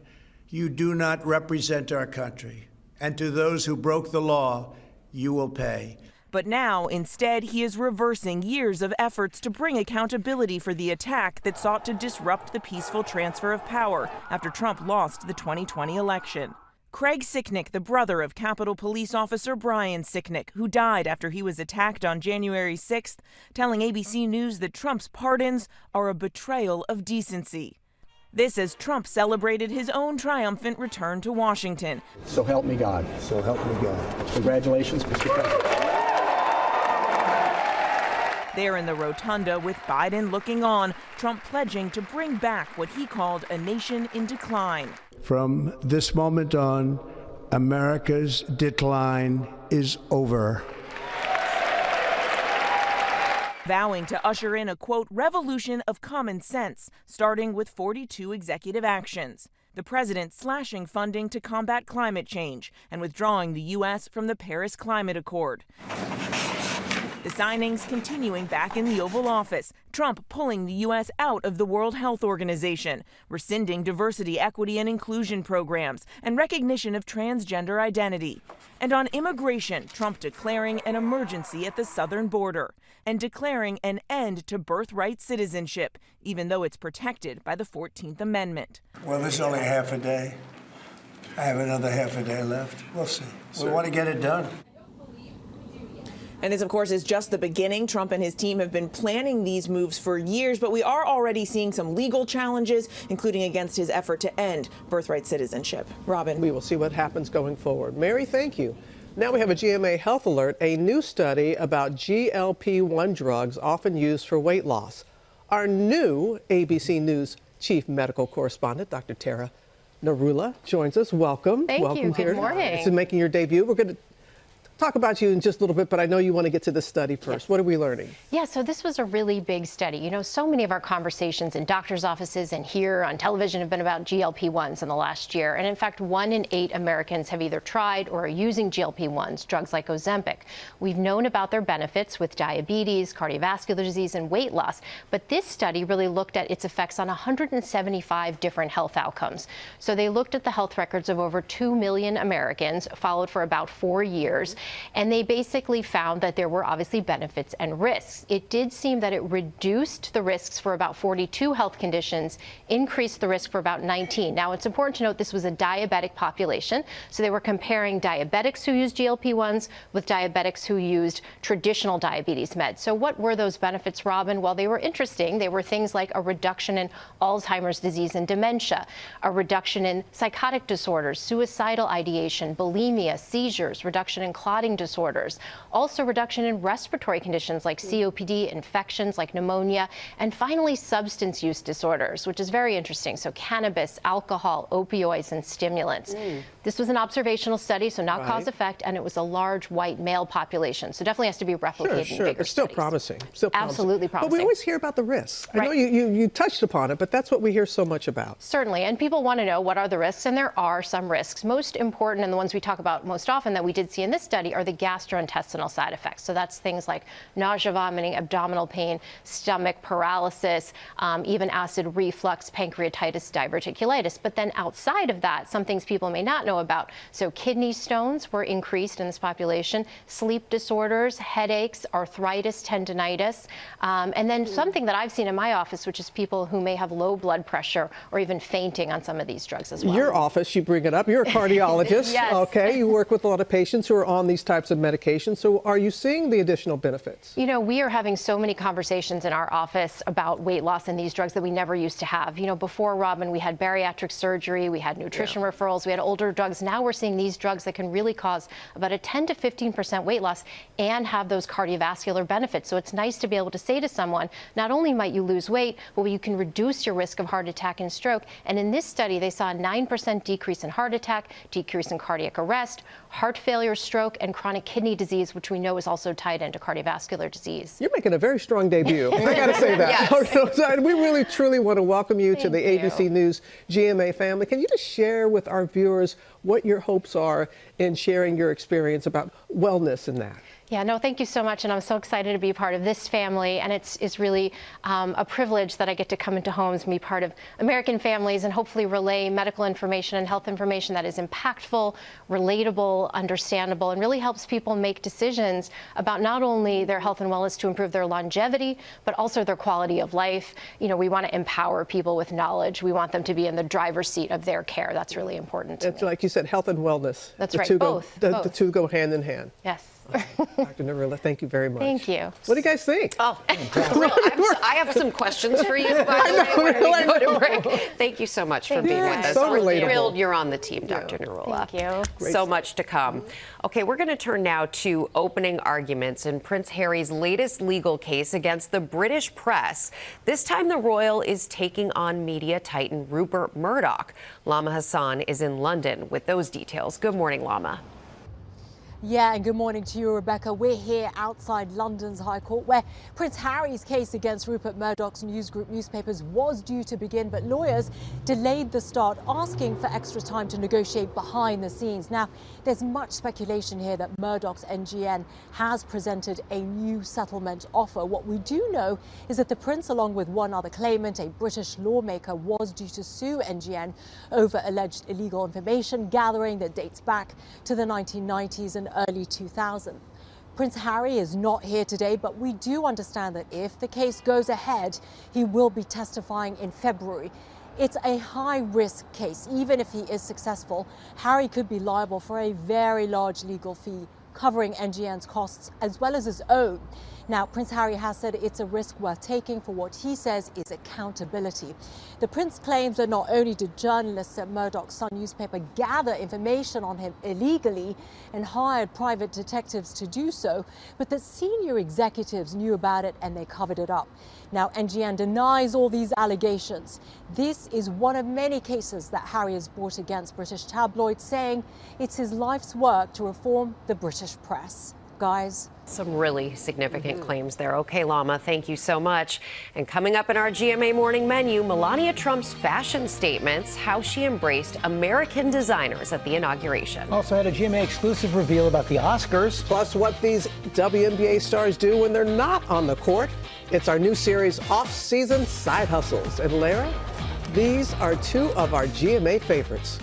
you do not represent our country. And to those who broke the law, you will pay.
But now, instead, he is reversing years of efforts to bring accountability for the attack that sought to disrupt the peaceful transfer of power after Trump lost the 2020 election. Craig Sicknick, the brother of Capitol Police Officer Brian Sicknick, who died after he was attacked on January 6th, telling ABC News that Trump's pardons are a betrayal of decency. This as Trump celebrated his own triumphant return to Washington.
So help me God. So help me God. Congratulations, Mr. President.
There in the rotunda with Biden looking on, Trump pledging to bring back what he called a nation in decline.
From this moment on, America's decline is over.
Vowing to usher in a, quote, revolution of common sense, starting with 42 executive actions. The president slashing funding to combat climate change and withdrawing the U.S. from the Paris Climate Accord. The signings continuing back in the Oval Office, Trump pulling the U.S. out of the World Health Organization, rescinding diversity, equity, and inclusion programs, and recognition of transgender identity. And on immigration, Trump declaring an emergency at the southern border and declaring an end to birthright citizenship, even though it's protected by the 14th Amendment.
Well, this is only half a day. I have another half a day left. We'll see. We want to get it done.
And this, of course, is just the beginning. Trump and his team have been planning these moves for years, but we are already seeing some legal challenges, including against his effort to end birthright citizenship. Robin.
We will see what happens going forward. Mary, thank you. Now we have a GMA Health Alert, a new study about GLP-1 drugs often used for weight loss. Our new ABC News chief medical correspondent, Dr. Tara Narula, joins us. Welcome.
Thank you. Good morning.
This is making your debut. We're going to talk about you in just a little bit, but I know you want to get to the study first. Yes. What are we learning?
Yeah, so this was a really big study. You know, so many of our conversations in doctors' offices and here on television have been about GLP-1s in the last year. And in fact, 1 in 8 Americans have either tried or are using GLP-1s, drugs like Ozempic. We've known about their benefits with diabetes, cardiovascular disease, and weight loss. But this study really looked at its effects on 175 different health outcomes. So they looked at the health records of over 2 million Americans, followed for about 4 years. And they basically found that there were obviously benefits and risks. It did seem that it reduced the risks for about 42 health conditions, increased the risk for about 19. Now, it's important to note this was a diabetic population. So they were comparing diabetics who used GLP-1s with diabetics who used traditional diabetes meds. So what were those benefits, Robin? Well, they were interesting. They were things like a reduction in Alzheimer's disease and dementia, a reduction in psychotic disorders, suicidal ideation, bulimia, seizures, reduction in clotting disorders, also reduction in respiratory conditions like COPD, infections like pneumonia, and finally substance use disorders, which is very interesting. So cannabis, alcohol, opioids, and stimulants. This was an observational study, so not cause effect, and it was a large white male population. So definitely has to be replicated in bigger
It's still
studies.
promising.
Absolutely promising.
But we always hear about the risks. I know you touched upon it, but that's what we hear so much about.
Certainly, and people want to know what are the risks, and there are some risks. Most important, and the ones we talk about most often that we did see in this study, are the gastrointestinal side effects. So that's things like nausea, vomiting, abdominal pain, stomach paralysis, even acid reflux, pancreatitis, diverticulitis. But then outside of that, some things people may not know about. So kidney stones were increased in this population, sleep disorders, headaches, arthritis, tendinitis, and then something that I've seen in my office, which is people who may have low blood pressure or even fainting on some of these drugs as well.
Your office, you bring it up. You're a cardiologist.
Yes.
Okay, you work with a lot of patients who are on these
these types of medications. So are you seeing the additional benefits?
You know, we are having so many conversations in our office about weight loss and these drugs that we never used to have. You know, before, Robin, we had bariatric surgery, we had nutrition referrals, we had older drugs. Now we're seeing these drugs that can really cause about a 10 to 15% weight loss and have those cardiovascular benefits. So it's nice to be able to say to someone, not only might you lose weight, but you can reduce your risk of heart attack and stroke. And in this study, they saw a 9% decrease in heart attack, decrease in cardiac arrest, heart failure, stroke, and chronic kidney disease, which we know is also tied into cardiovascular disease.
You're making a very strong debut. I got to say that.
Yes.
We really, truly want to welcome you to the ABC News GMA family. Can you just share with our viewers what your hopes are in sharing your experience about wellness in that?
Yeah, no, thank you so much. And I'm so excited to be part of this family. And it's really a privilege that I get to come into homes and be part of American families and hopefully relay medical information and health information that is impactful, relatable, understandable, and really helps people make decisions about not only their health and wellness to improve their longevity, but also their quality of life. You know, we want to empower people with knowledge. We want them to be in the driver's seat of their care. That's really important to me.
Like you said, health and wellness.
That's right, both.
The two go hand in hand.
Yes.
Dr. Narula, thank you very much.
Thank you.
What do you guys think?
Oh, I have some questions for you, by the way, when we go to break. Thank you so much for being with us.
So
We're
relatable.
thrilled you're on the team, Dr. Narula.
Thank you.
So much to come. Okay, we're going to turn now to opening arguments in Prince Harry's latest legal case against the British press. This time, the royal is taking on media titan Rupert Murdoch. Lama Hassan is in London with those details. Good morning, Lama.
Yeah, and good morning to you, Rebecca. We're here outside London's High Court, where Prince Harry's case against Rupert Murdoch's News Group newspapers was due to begin, but lawyers delayed the start, asking for extra time to negotiate behind the scenes. Now, there's much speculation here that Murdoch's NGN has presented a new settlement offer. What we do know is that the Prince, along with one other claimant, a British lawmaker, was due to sue NGN over alleged illegal information gathering that dates back to the 1990s and early 2000. Prince Harry is not here today, but we do understand that if the case goes ahead, he will be testifying in February. It's a high-risk case. Even if he is successful, Harry could be liable for a very large legal fee covering NGN's costs as well as his own. Now, Prince Harry has said it's a risk worth taking for what he says is accountability. The Prince claims that not only did journalists at Murdoch's Sun newspaper gather information on him illegally and hired private detectives to do so, but that senior executives knew about it and they covered it up. Now, NGN denies all these allegations. This is one of many cases that Harry has brought against British tabloids, saying it's his life's work to reform the British press. Guys.
Some really significant claims there. Okay, Lama, thank you so much. And coming up in our GMA morning menu, Melania Trump's fashion statements, how she embraced American designers at the inauguration.
Also had a GMA exclusive reveal about the Oscars.
Plus what these WNBA stars do when they're not on the court. It's our new series, Off-Season Side Hustles. And Lara, these are two of our GMA favorites.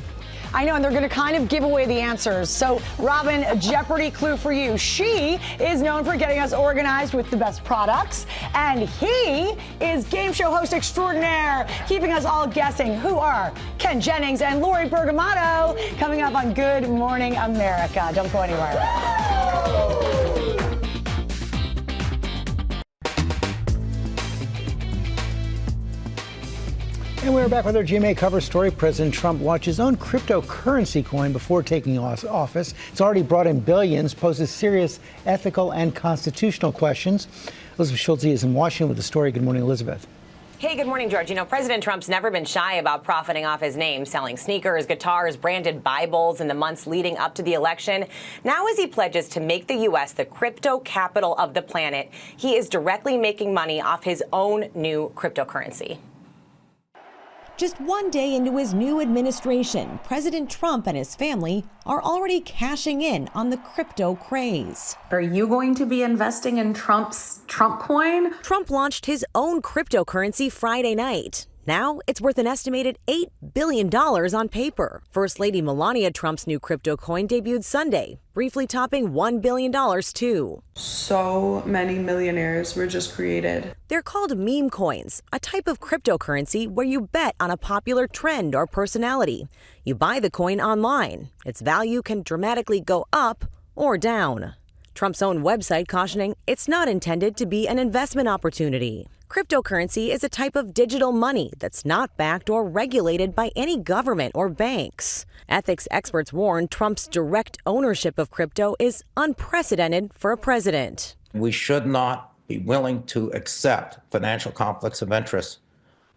I know, and they're going to kind of give away the answers. So, Robin, a Jeopardy clue for you. She is known for getting us organized with the best products, and he is game show host extraordinaire, keeping us all guessing. Who are Ken Jennings and Lori Bergamato? Coming up on Good Morning America. Don't go anywhere.
And we're back with our GMA cover story. President Trump launched his own cryptocurrency coin before taking office. It's already brought in billions, poses serious ethical and constitutional questions. Elizabeth Schultz is in Washington with the story. Good morning, Elizabeth.
Hey, good morning, George. You know, President Trump's never been shy about profiting off his name, selling sneakers, guitars, branded Bibles in the months leading up to the election. Now, as he pledges to make the U.S. the crypto capital of the planet, he is directly making money off his own new cryptocurrency.
Just one day into his new administration, President Trump and his family are already cashing in on the crypto craze.
Are you going to be investing in Trump's Trump coin?
Trump launched his own cryptocurrency Friday night. Now it's worth an estimated $8 billion on paper. First Lady Melania Trump's new crypto coin debuted Sunday, briefly topping $1 billion too.
So many millionaires were just created.
They're called meme coins, a type of cryptocurrency where you bet on a popular trend or personality. You buy the coin online. Its value can dramatically go up or down. Trump's own website cautioning it's not intended to be an investment opportunity. Cryptocurrency is a type of digital money that's not backed or regulated by any government or banks. Ethics experts warn Trump's direct ownership of crypto is unprecedented for a president.
We should not be willing to accept financial conflicts of interest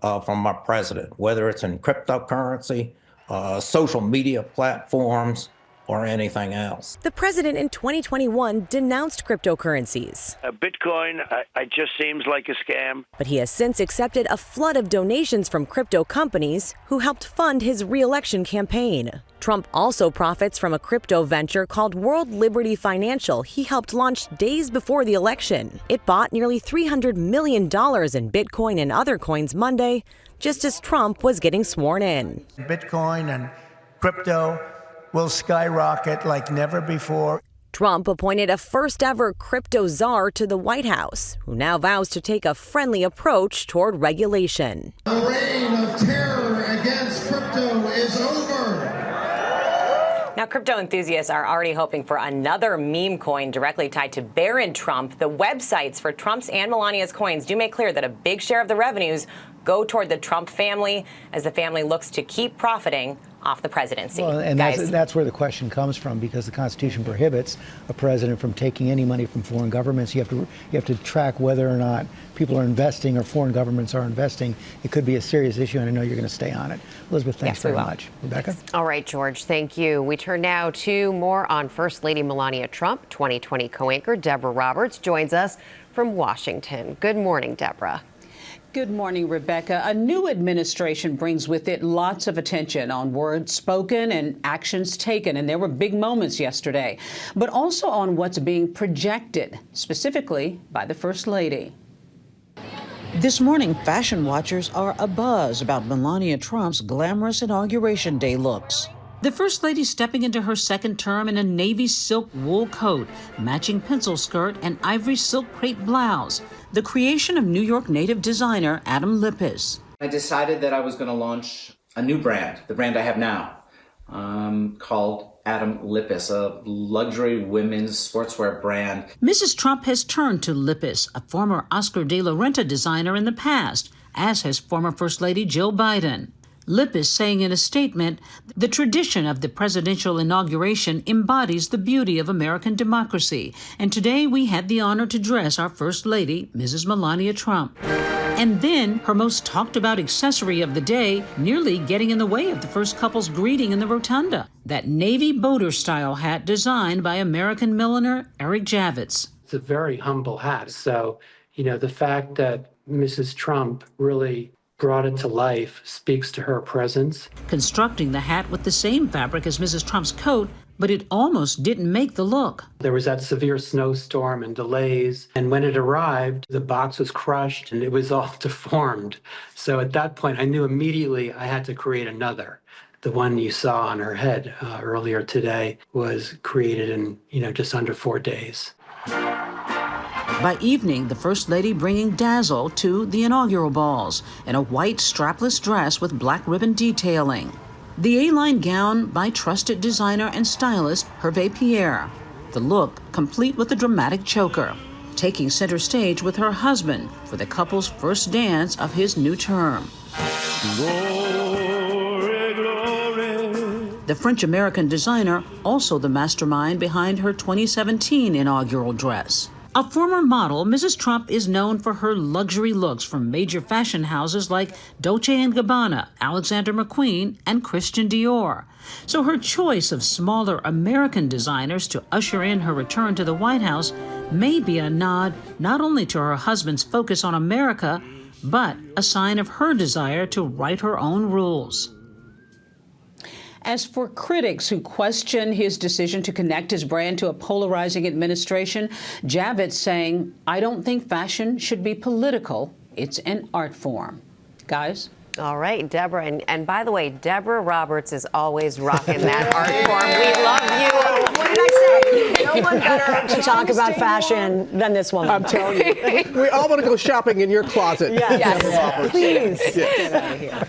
from our president, whether it's in cryptocurrency, social media platforms, or anything else.
The president in 2021 denounced cryptocurrencies.
Bitcoin, it just seems like a scam.
But he has since accepted a flood of donations from crypto companies who helped fund his re-election campaign. Trump also profits from a crypto venture called World Liberty Financial he helped launch days before the election. It bought nearly $300 million in Bitcoin and other coins Monday, just as Trump was getting sworn in.
Bitcoin and crypto will skyrocket like never before.
Trump appointed a first-ever crypto czar to the White House, who now vows to take a friendly approach toward regulation.
The reign of terror against crypto is over.
Now, crypto enthusiasts are already hoping for another meme coin directly tied to Barron Trump. The websites for Trump's and Melania's coins do make clear that a big share of the revenues go toward the Trump family as the family looks to keep profiting off the presidency.
Well, and that's where the question comes from, because the Constitution prohibits a president from taking any money from foreign governments. You have to track whether or not people are investing or foreign governments are investing. It could be a serious issue, and I know you're going to stay on it. Elizabeth, thanks very much. Rebecca?
All right, George, thank you. We turn now to more on First Lady Melania Trump. 2020 co-anchor Deborah Roberts joins us from Washington. Good morning, Deborah.
Good morning, Rebecca. A new administration brings with it lots of attention on words spoken and actions taken. And there were big moments yesterday, but also on what's being projected, specifically by the First Lady.
This morning, fashion watchers are abuzz about Melania Trump's glamorous Inauguration Day looks. The First Lady stepping into her second term in a navy silk wool coat, matching pencil skirt, and ivory silk crepe blouse, the creation of New York native designer Adam Lippis.
I decided that I was going to launch a new brand, the brand I have now, called Adam Lippis, a luxury women's sportswear brand.
Mrs. Trump has turned to Lippis, a former Oscar de la Renta designer in the past, as has former First Lady Jill Biden. Lippis saying in a statement, the tradition of the presidential inauguration embodies the beauty of American democracy, and today we had the honor to dress our First Lady, Mrs. Melania Trump. And then her most talked about accessory of the day nearly getting in the way of the first couple's greeting in the rotunda, that navy boater-style hat designed by American milliner Eric Javits.
It's a very humble hat, so, the fact that Mrs. Trump really brought it to life speaks to her presence.
Constructing the hat with the same fabric as Mrs. Trump's coat, but it almost didn't make the look.
There was that severe snowstorm and delays, and when it arrived, the box was crushed and it was all deformed. So at that point, I knew immediately I had to create another. The one you saw on her head earlier today was created in, just under 4 days.
By evening, the First Lady bringing dazzle to the inaugural balls in a white strapless dress with black ribbon detailing. The A-line gown by trusted designer and stylist Hervé Pierre. The look complete with a dramatic choker, taking center stage with her husband for the couple's first dance of his new term. The French-American designer, also the mastermind behind her 2017 inaugural dress. A former model, Mrs. Trump is known for her luxury looks from major fashion houses like Dolce & Gabbana, Alexander McQueen, and Christian Dior. So her choice of smaller American designers to usher in her return to the White House may be a nod not only to her husband's focus on America, but a sign of her desire to write her own rules.
As for critics who question his decision to connect his brand to a polarizing administration, Javits saying, I don't think fashion should be political. It's an art form. Guys?
All right, Deborah. And by the way, Deborah Roberts is always rocking that art form. We love you.
What did I say? No one better to talk about fashion than this woman.
I'm telling you. We all want to go shopping in your closet.
Yes. Please.
Yeah.
Get out of here.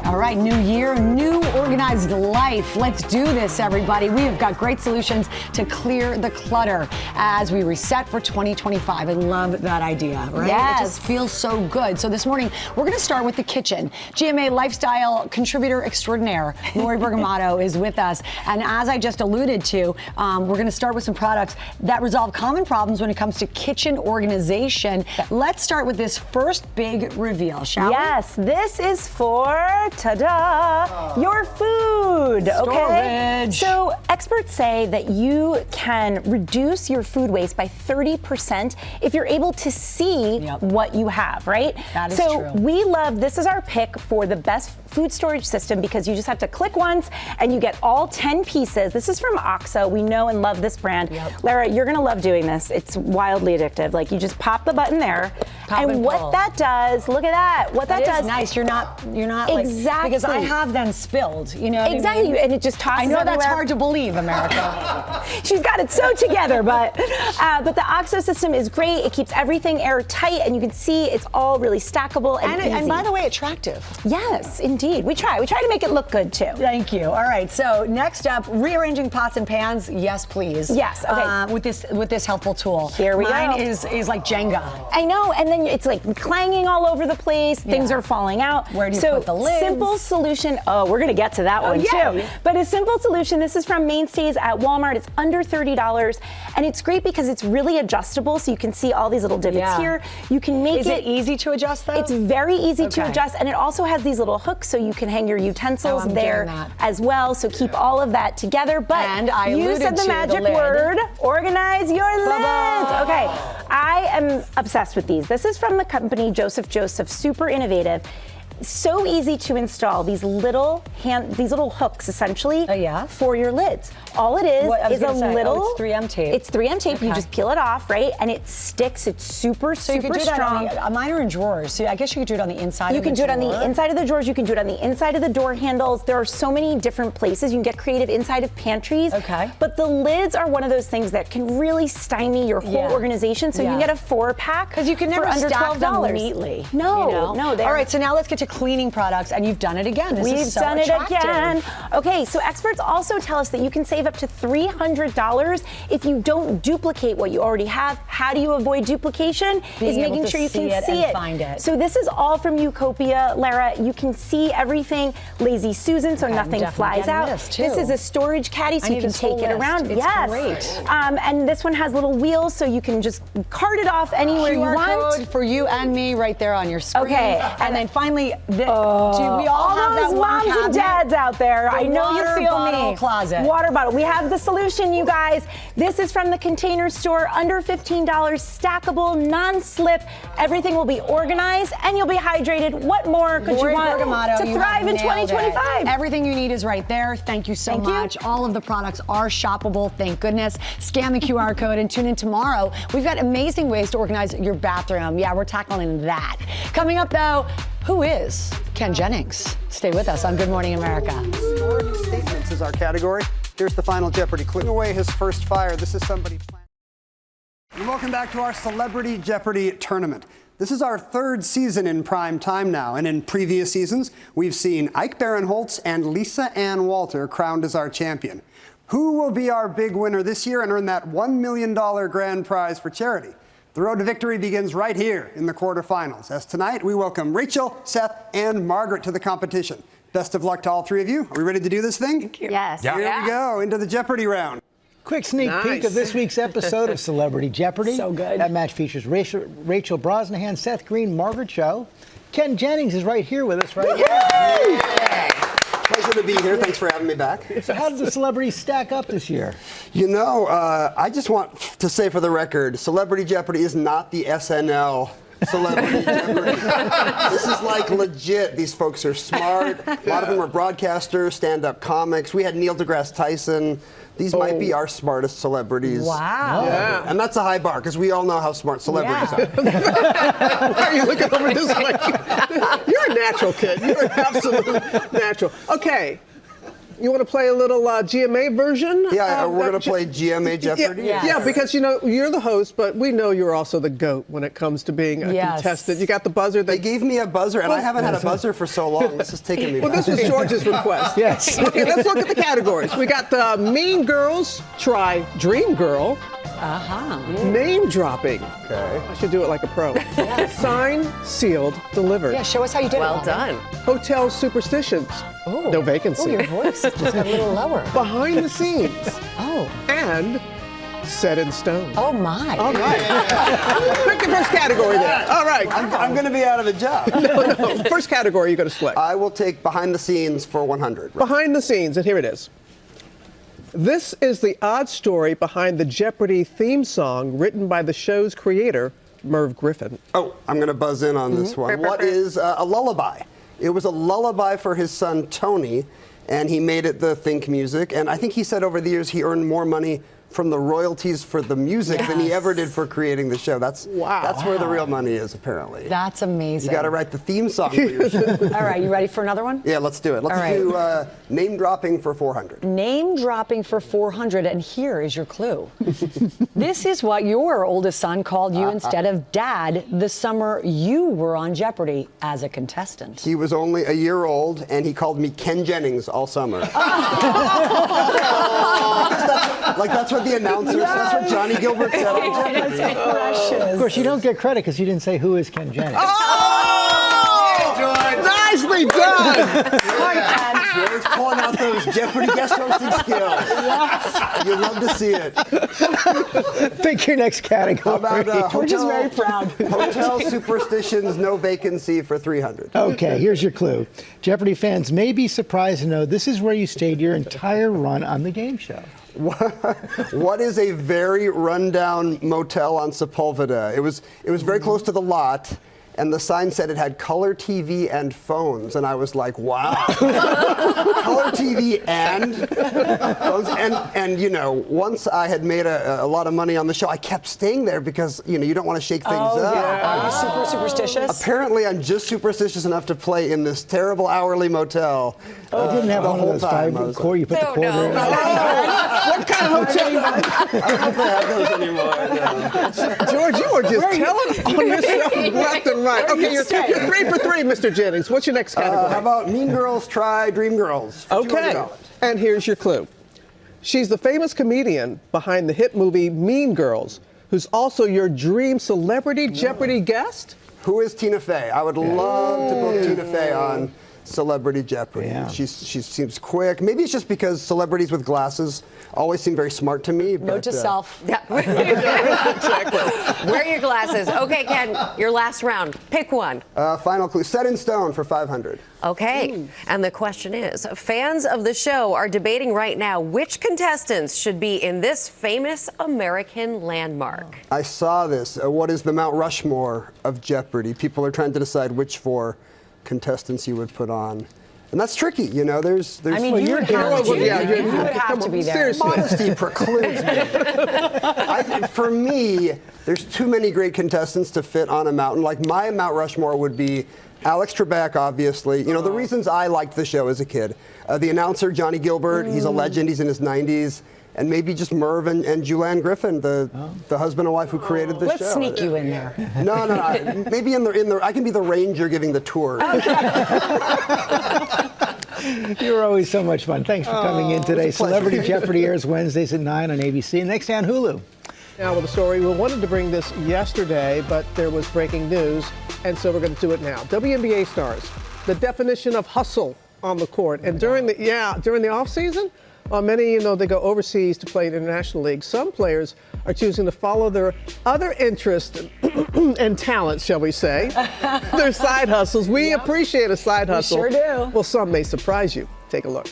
All right, new year, new organized life. Let's do this, everybody. We have got great solutions to clear the clutter as we reset for 2025. I love that idea, right?
Yes.
It just feels so good. So this morning, we're going to start with the kitchen. GMA lifestyle contributor extraordinaire, Lori Bergamato, is with us. And as I just alluded to, we're going to start with some products that resolve common problems when it comes to kitchen organization. Let's start with this first big reveal, shall we?
Yes, this is for, ta-da, your food, okay?
Storage.
So experts say that you can reduce your food waste by 30% if you're able to see what you have, right?
That is
so
true.
we love, this is our pick for the best food storage system because you just have to click once and you get all 10 pieces. This is from OXO. We know and love this brand. Lara, you're gonna love doing this. It's wildly addictive. Like you just pop the button there, and what
pull.
that does, look at that. What that does
is nice. You're not
exactly,
because I have then spilled. You know what
exactly,
I mean?
and it just tosses.
I know that's
everywhere.
hard to believe, America.
She's got it so together, but the OXO system is great. It keeps everything airtight, and you can see it's all really stackable and easy.
And by the way, attractive.
Yes, indeed. We try to make it look good too.
Thank you. All right. So next up, rearranging pots and pans. Yes, please.
Yes. Okay.
With this helpful tool.
Here we
Mine
go.
is like Jenga.
I know, and then it's like clanging all over the place. Things are falling out.
Where do you put the lids?
Simple solution. Oh, we're gonna get to that one too. But a simple solution. This is from Mainstays at Walmart. It's under $30, and it's great because it's really adjustable. So you can see all these little divots here. You can make
Is it easy to adjust though?
It's very easy to
Okay.
adjust, and it also has these little hooks so you can hang your utensils
I'm
there
doing that.
as well. So keep all of that together. But
And I
you
alluded
said the
to the
magic
lid.
word: organize your lids.
Bye-bye.
Okay, I am obsessed with these. This is from the company Joseph, super innovative. So easy to install, these little hooks essentially for your lids. All it is is a little.
it's 3M tape.
It's 3M tape. You
Okay.
just peel it off, right? And it sticks. It's super
So you could do
strong.
that on mine are in drawers. So I guess you could do it on the inside.
You
of
can
the
do it on the
drawer.
inside of the drawers. You can do it on the inside of the door handles. There are so many different places. You can get creative inside of pantries.
Okay.
But the lids are one of those things that can really stymie your whole organization. So you can get a 4-pack
because you can never
for under
stack
$12
them neatly.
No,
you know?
no.
All right, so now let's get to cleaning products, and you've done it again. This
We've
is so
done
attractive.
it again. Okay, so experts also tell us that you can save up to $300 if you don't duplicate what you already have. How do you avoid duplication?
Being
is
able
making
to
sure you
see
can
it
see
and
it.
find it.
So this is all from Utopia, Lara. You can see everything. Lazy Susan, so
Okay, I'm
nothing
definitely
flies
getting
out.
this, too.
This is a storage caddy, so
I
you
need
can
this whole
take it
list.
around.
It's
yes.
great.
And this one has little wheels, so you can just cart it off anywhere you
QR
want.
code for you and me right there on your screen.
Okay.
And then finally, do we all have
those
that one
moms and
cabinet?
dads out there.
The
I know you
water
feel
bottle
me.
closet.
Water bottle. We have the solution, you guys. This is from the Container Store. Under $15, stackable, non-slip. Everything will be organized, and you'll be hydrated. What more could
Lori
you want
Bergamato,
to
you
thrive
have
in
nailed
2025?
it. Everything you need is right there. Thank you so
Thank you.
much. All of the products are shoppable, thank goodness. Scan the QR code and tune in tomorrow. We've got amazing ways to organize your bathroom. Yeah, we're tackling that. Coming up, though, who is Ken Jennings? Stay with us on Good Morning America.
Historic statements is our category. Here's the final Jeopardy. Clicking away his first fire. This is somebody planning. And welcome back to our Celebrity Jeopardy tournament. This is our third season in prime time now, and in previous seasons, we've seen Ike Barinholtz and Lisa Ann Walter crowned as our champion. Who will be our big winner this year and earn that $1 million grand prize for charity? The road to victory begins right here in the quarterfinals, as tonight we welcome Rachel, Seth, and Margaret to the competition. Best of luck to all three of you. Are we ready to do this thing?
Yes.
Here we go, into the Jeopardy round.
Quick sneak peek of this week's episode of Celebrity Jeopardy.
So good.
That match features Rachel Brosnahan, Seth Green, Margaret Cho. Ken Jennings is right here with us right now.
Pleasure to be here. Thanks for having me back.
So how did the celebrities stack up this year?
You know, I just want to say for the record, Celebrity Jeopardy is not the SNL Celebrity Jeopardy. This is like legit. These folks are smart. A lot of them are broadcasters, stand-up comics. We had Neil deGrasse Tyson. These might be our smartest celebrities.
Wow.
Yeah. And that's a high bar, because we all know how smart celebrities are.
Why are you looking over this way? You're a natural, kid. You're an absolute natural. Okay. You want to play a little GMA version?
Yeah, we're going to play GMA Jeopardy.
Yeah, because you're the host, but we know you're also the GOAT when it comes to being a contestant. You got the buzzer.
They gave me a buzzer, and I haven't had a buzzer for so long. This is taking me back.
Well, this was George's request.
Yes.
Okay, let's look at the categories. We got the Mean Girls, try Dream Girl. Name dropping.
Okay.
I should do it like a pro. Signed, sealed, delivered.
Yeah, show us how you did it.
Well done.
Hotel superstitions.
Oh.
No vacancy.
Oh, your voice just got a little lower.
Behind the scenes.
Oh.
And set in stone.
Oh, my.
All right. Pick the first category then. All right.
I'm going to be out of a job.
No. First category you're going to select.
I will take behind the scenes for 100.
Behind the scenes, and here it is. This is the odd story behind the Jeopardy theme song written by the show's creator, Merv Griffin.
Oh, I'm going to buzz in on this one. What is a lullaby? It was a lullaby for his son, Tony, and he made it the think music. And I think he said over the years he earned more money from the royalties for the music than he ever did for creating the show. That's where the real money is, apparently.
That's amazing.
You got to write the theme song for your show.
All right, you ready for another one?
Yeah, let's do it. Let's do name dropping for 400.
Name dropping for 400, and here is your clue. This is what your oldest son called you instead of Dad the summer you were on Jeopardy as a contestant.
He was only a year old, and he called me Ken Jennings all summer. That's what the announcers, that's what Johnny Gilbert said on Jeopardy.
Of course, you don't get credit because you didn't say who is Ken Jennings.
Oh! Nicely done!
George pulling out those Jeopardy guest hosting skills. Yes. You'd love to see it.
Pick your next category.
How about
George is very proud.
Hotel superstitions, no vacancy for 300.
Okay, here's your clue. Jeopardy fans may be surprised to know this is where you stayed your entire run on the game show.
What is a very rundown motel on Sepulveda? It was very close to the lot, and the sign said it had color TV and phones, and I was like, wow. Color TV and phones, and you know, once I had made a lot of money on the show, I kept staying there because, you know, you don't want to shake things up.
Are you super superstitious?
Apparently, I'm just superstitious enough to play in this terrible hourly motel.
You didn't have one of those five-core, you put the quarter in.
What kind of hotel?
I don't know if they have those anymore.
George, you are just telling on yourself left and right. Okay, you're 3 for 3, Mr. Jennings. What's your next category?
How about Mean Girls Try Dream Girls? For
Okay,
$200.
and here's your clue. She's the famous comedian behind the hit movie Mean Girls, who's also your dream Celebrity Jeopardy guest.
Who is Tina Fey? I would love to book Tina Fey on Celebrity Jeopardy.
Yeah.
She seems quick. Maybe it's just because celebrities with glasses always seem very smart to me.
Note to self.
Yeah.
Exactly.
Wear your glasses. Okay, Ken, your last round. Pick one.
Final clue, set in stone for 500.
Okay, and the question is, fans of the show are debating right now which contestants should be in this famous American landmark.
I saw this. What is the Mount Rushmore of Jeopardy? People are trying to decide which 4 contestants you would put on. And that's tricky, you know, there's
I mean, you would have to be there.
Seriously.
Modesty precludes me. For me, there's too many great contestants to fit on a mountain. Like, my Mount Rushmore would be Alex Trebek, obviously. You know, the reasons I liked the show as a kid. The announcer, Johnny Gilbert, he's a legend, he's in his 90s. And maybe just Merv and Julianne Griffin, the husband and wife who created the show.
Let's sneak you in there.
No. Maybe in the I can be the ranger giving the tour.
You're always so much fun. Thanks for coming in today. Celebrity Jeopardy airs Wednesdays at 9 on ABC. Next day on Hulu.
Now with the story, we wanted to bring this yesterday, but there was breaking news, and so we're going to do it now. WNBA stars, the definition of hustle on the court, and during the off season. Many, they go overseas to play in international leagues. Some players are choosing to follow their other interests and talents, shall we say, their side hustles. We appreciate a side hustle.
We sure do.
Well, some may surprise you. Take a look.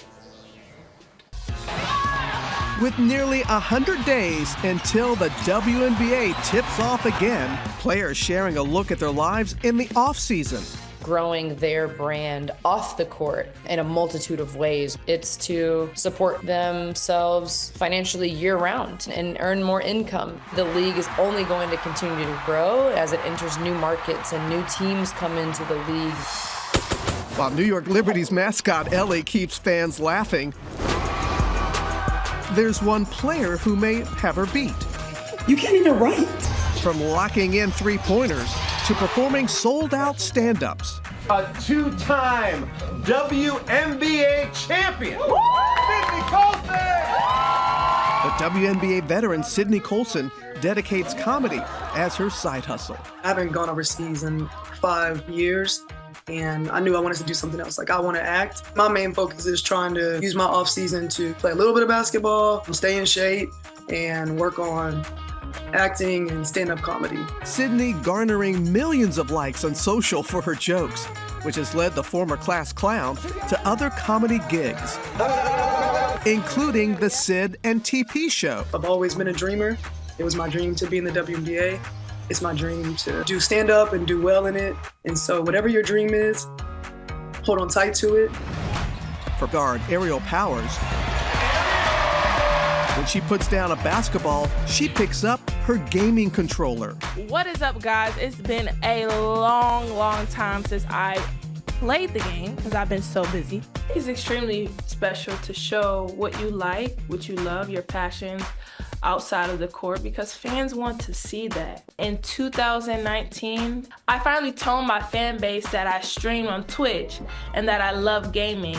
With nearly 100 days until the WNBA tips off again, players sharing a look at their lives in the offseason.
Growing their brand off the court in a multitude of ways. It's to support themselves financially year-round and earn more income. The league is only going to continue to grow as it enters new markets and new teams come into the league.
While New York Liberty's mascot Ellie keeps fans laughing, there's one player who may have her beat.
You can't even write.
From locking in three-pointers to performing sold-out stand-ups.
A two-time WNBA champion, Sydney Colson!
The WNBA veteran Sydney Colson dedicates comedy as her side hustle.
I haven't gone overseas in 5 years, and I knew I wanted to do something else. Like, I want to act. My main focus is trying to use my off season to play a little bit of basketball, stay in shape, and work on acting and stand-up comedy.
Sydney garnering millions of likes on social for her jokes, which has led the former class clown to other comedy gigs, including the Sid and TP show.
I've always been a dreamer. It was my dream to be in the WNBA. It's my dream to do stand-up and do well in it. And so whatever your dream is, hold on tight to it.
For guard Aerial Powers, when she puts down a basketball, she picks up her gaming controller.
What is up, guys? It's been a long time since I played the game because I've been so busy. It's extremely special to show what you like, what you love, your passions outside of the court, because fans want to see that. In 2019, I finally told my fan base that I stream on Twitch and that I love gaming,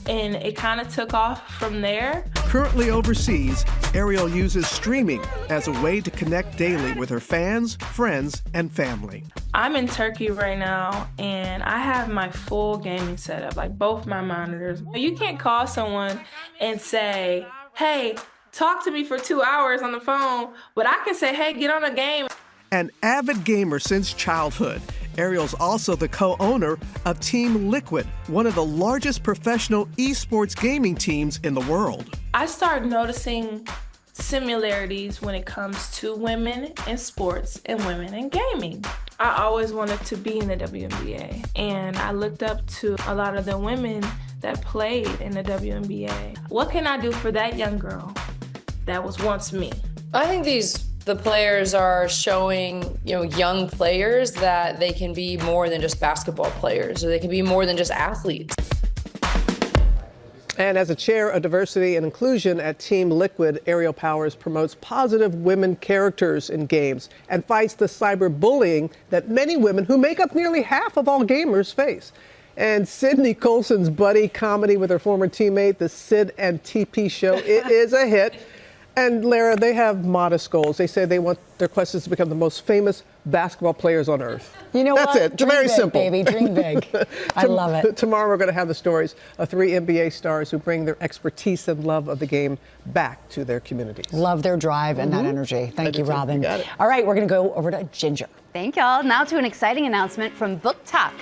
and it kind of took off from there.
Currently overseas, Ariel uses streaming as a way to connect daily with her fans, friends, and family.
I'm in Turkey right now, and I have my full gaming setup, like both my monitors. You can't call someone and say, hey, talk to me for 2 hours on the phone, but I can say, hey, get on a game.
An avid gamer since childhood, Ariel's also the co-owner of Team Liquid, one of the largest professional esports gaming teams in the world.
I started noticing similarities when it comes to women in sports and women in gaming. I always wanted to be in the WNBA, and I looked up to a lot of the women that played in the WNBA. What can I do for that young girl that was once me?
I think the players are showing, young players that they can be more than just basketball players, or they can be more than just athletes.
And as a chair of diversity and inclusion at Team Liquid, Aerial Powers promotes positive women characters in games and fights the cyberbullying that many women who make up nearly half of all gamers face. And Sydney Colson's buddy comedy with her former teammate, the Sid and TP show, it is a hit. And Lara, they have modest goals. They say they want their quest is to become the most famous basketball players on earth.
You know
That's
what?
it.
Dream
Very
big,
simple.
Baby, dream big. I love it.
Tomorrow we're going to have the stories of 3 NBA stars who bring their expertise and love of the game back to their communities.
Love their drive and that energy. Thank you, Robin.
You got it.
All right, we're going to go over to Ginger.
Thank y'all. Now to an exciting announcement from Book Talk.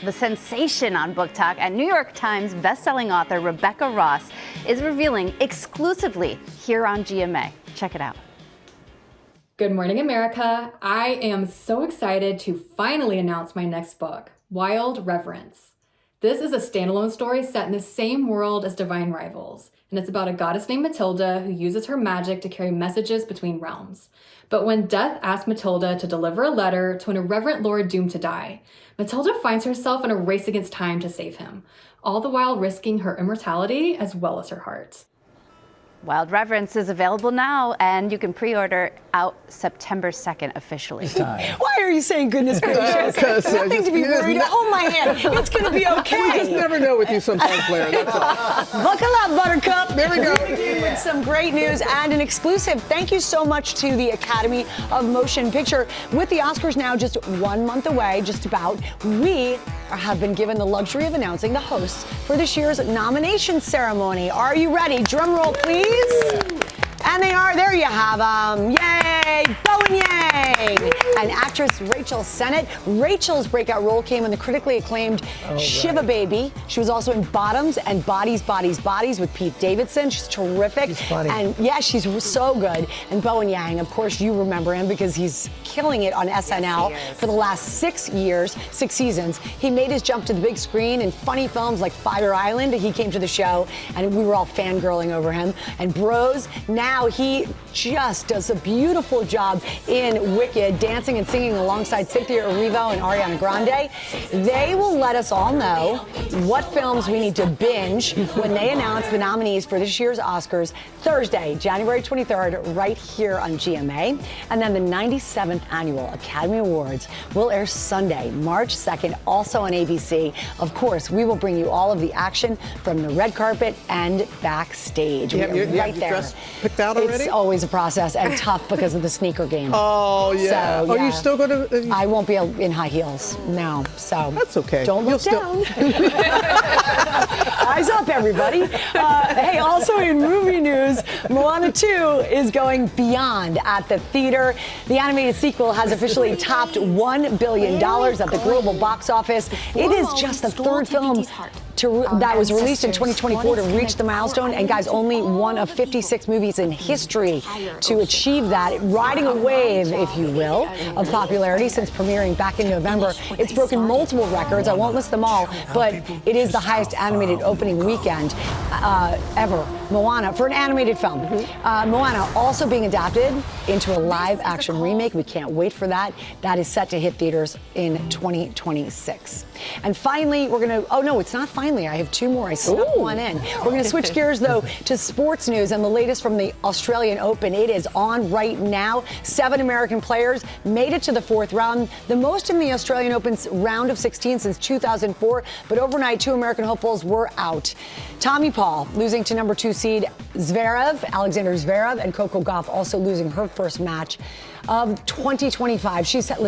The sensation on Book Talk and New York Times bestselling author Rebecca Ross is revealing exclusively here on GMA. Check it out.
Good morning, America. I am so excited to finally announce my next book, Wild Reverence. This is a standalone story set in the same world as Divine Rivals, and it's about a goddess named Matilda who uses her magic to carry messages between realms. But when death asks Matilda to deliver a letter to an irreverent lord doomed to die, Matilda finds herself in a race against time to save him, all the while risking her immortality as well as her heart.
Wild Reverence is available now, and you can pre-order out September 2nd officially.
Why are you saying goodness gracious? Nothing to be worried about. Hold my hand. It's going to be okay.
We just never know with you sometimes, Lara. That's all.
Buckle up, Buttercup.
There we go.
We begin with some great news and an exclusive. Thank you so much to the Academy of Motion Picture. With the Oscars now just 1 month away, just about, we have been given the luxury of announcing the hosts for this year's nomination ceremony. Are you ready? Drum roll, please. And they are. There you have them. Yay! Bo and Yang! And actress Rachel Sennett. Rachel's breakout role came in the critically acclaimed Shiva Baby. She was also in Bottoms and Bodies, Bodies, Bodies with Pete Davidson. She's terrific.
She's funny.
And yeah, she's so good. And Bo and Yang, of course, you remember him because he's killing it on SNL for the last 6 years, 6 seasons. He made his jump to the big screen in funny films like Fire Island. He came to the show and we were all fangirling over him. And Bros, now he just does a beautiful job in Wicked, dancing and singing singing alongside Cynthia Erivo and Ariana Grande. They will let us all know what films we need to binge when they announce the nominees for this year's Oscars Thursday, January 23rd, right here on GMA. And then the 97th Annual Academy Awards will air Sunday, March 2nd, also on ABC. Of course, we will bring you all of the action from the red carpet and backstage.
You have your dress picked out already?
It's always a process and tough because of the sneaker game.
Oh, yeah.
So,
Are you still going to?
I won't be in high heels, no. So
that's okay.
Don't look down. Eyes up, everybody. Hey, also in movie news, Moana 2 is going beyond at the theater. The animated sequel has officially topped $1 billion at the global box office. It is just the third film that was released in 2024 to reach the milestone, and guys, only one of 56 movies in history to achieve that, riding a wave, if you will, of popularity since premiering back in November. It's broken multiple records. I won't list them all, but it is the highest animated opening weekend ever. Moana, for an animated film. Moana also being adapted into a live-action remake. We can't wait for that. That is set to hit theaters in 2026. And finally, we're going to, oh no, it's not finally. I have two more. I snuck one in. We're going to switch gears, though, to sports news and the latest from the Australian Open. It is on right now. 7 American players made it to the 4th round, the most in the Australian Open's round of 16 since 2004. But overnight, 2 American hopefuls were out. Tommy Paul losing to number 2 seed Alexander Zverev, and Coco Gauff also losing her first match of 2025. She's had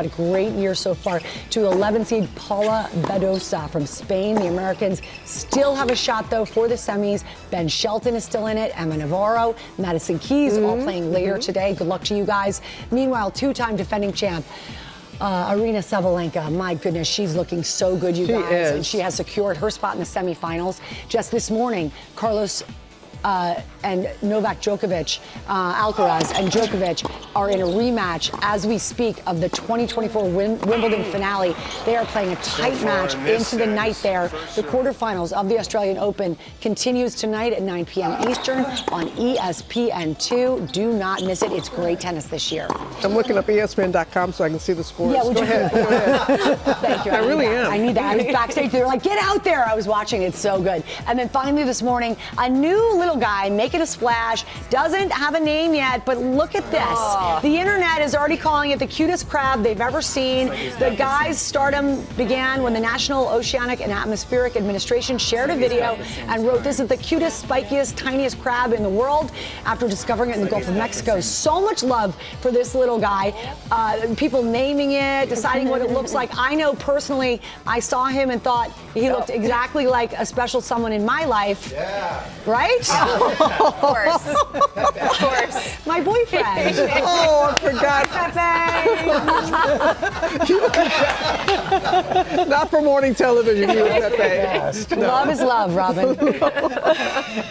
a great year so far. To 11 seed Paula Badosa from Spain. The Americans still have a shot, though, for the semis. Ben Shelton is still in it. Emma Navarro, Madison Keys, all playing later today. Good luck to you guys. Meanwhile, 2-time defending champ Aryna Sabalenka, my goodness, she's looking so good, you guys. And she has secured her spot in the semifinals. Just this morning, Carlos and Novak Djokovic, Alcaraz and Djokovic are in a rematch as we speak of the 2024 Wimbledon finale. They are playing a tight match into the night there. The quarterfinals of the Australian Open continues tonight at 9 p.m. Eastern on ESPN2. Do not miss it. It's great tennis this year.
I'm looking up ESPN.com so I can see the scores.
Yeah,
Go ahead.
Thank you.
I really am.
I need that. I was backstage. They were like, get out there. I was watching. It's so good. And then finally this morning, a new little guy making a splash. Doesn't have a name yet, but look at this. The internet is already calling it the cutest crab they've ever seen. The guy's stardom began when the National Oceanic and Atmospheric Administration shared a video and wrote, "This is the cutest, spikiest, tiniest crab in the world," after discovering it in the Gulf of Mexico. So much love for this little guy. People naming it, deciding what it looks like. I know personally, I saw him and thought he looked exactly like a special someone in my life. Yeah. Right?
Of course. Of course.
My boyfriend.
Oh, I forgot. Not for morning television, you and Pepe.
No. Love is love, Robin.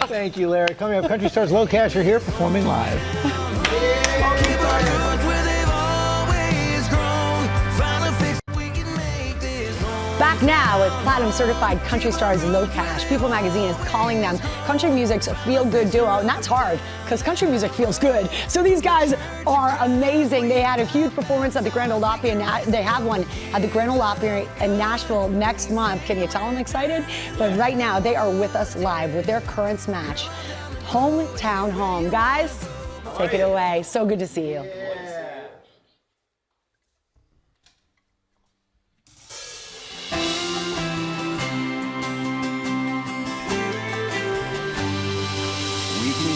Thank you, Larry. Coming up, Country Stars Low Cash are here performing live.
Back now with platinum certified country stars Low Cash. People magazine is calling them country music's feel-good duo, and that's hard because country music feels good. So these guys are amazing. They had a huge performance at the Grand Ole Opry, and they have one at the Grand Ole Opry in Nashville next month. Can you tell I'm excited? But right now they are with us live with their current smash, Hometown Home. Guys, take it away. So good to see you.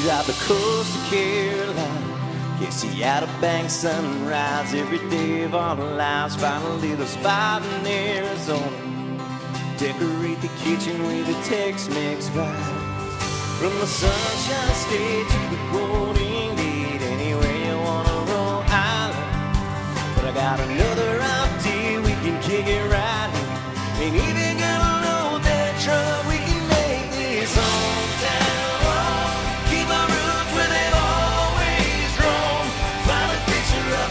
Drive the coast of Carolina, yeah, Seattle Bank sunrise every day of our lives. Find a little spot in Arizona, decorate the kitchen with a Tex-Mex vibe. From the Sunshine State to the Golden Gate, anywhere you wanna roll island. But I got another idea, we can kick it right here. Ain't even gonna load that truck, we can make this hometown.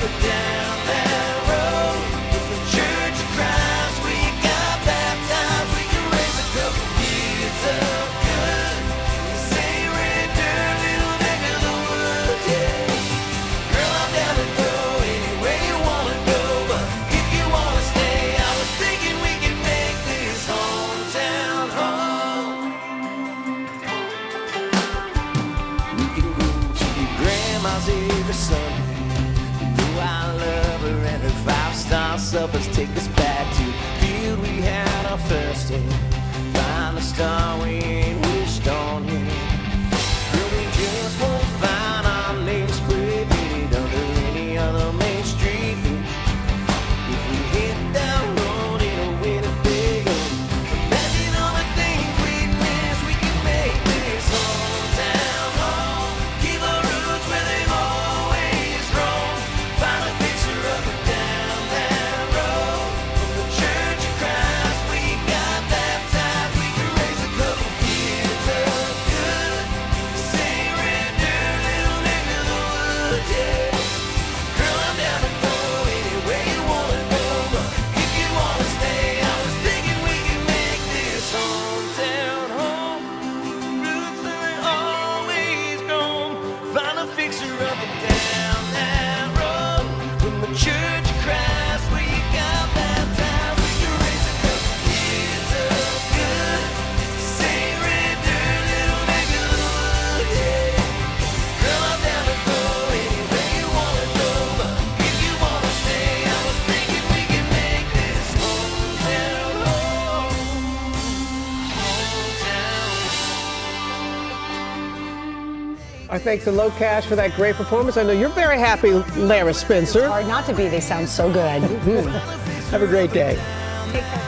Down that road, with the Church of Christ, we got baptized. We can raise a couple kids up good. Say red dirt, little neck of the woods. our suppers take us back to the field we had our first day. Find a star we ain't wished on here. Girl, we just won't find our names painted under any other Main Street. If we hit that road in a way to big up, imagine all the things we'd miss. We can make this hometown home. Keep our roots where they've always grown. Find a picture up and down that road. From the Church of Christ we got baptized. We can raise a couple kids up good. Say render, little neck of the woods, yeah. Girl, I'm down to go anywhere you wanna go, but if you wanna stay, I was thinking we can make this hometown home. Roots that they always grown. Find a fixer up and down that road. From the Church of Christ we got baptized. We can raise a couple kids up good. Say render, little neck of the woods, yeah. Girl, I'm down to go anywhere you wanna go, but if you wanna stay, I was thinking we can make this hometown home.
Our thanks to Low Cash for that great performance. I know you're very happy, Lara Spencer.
Hard not to be. They sound so good.
Have a great day.
Take care.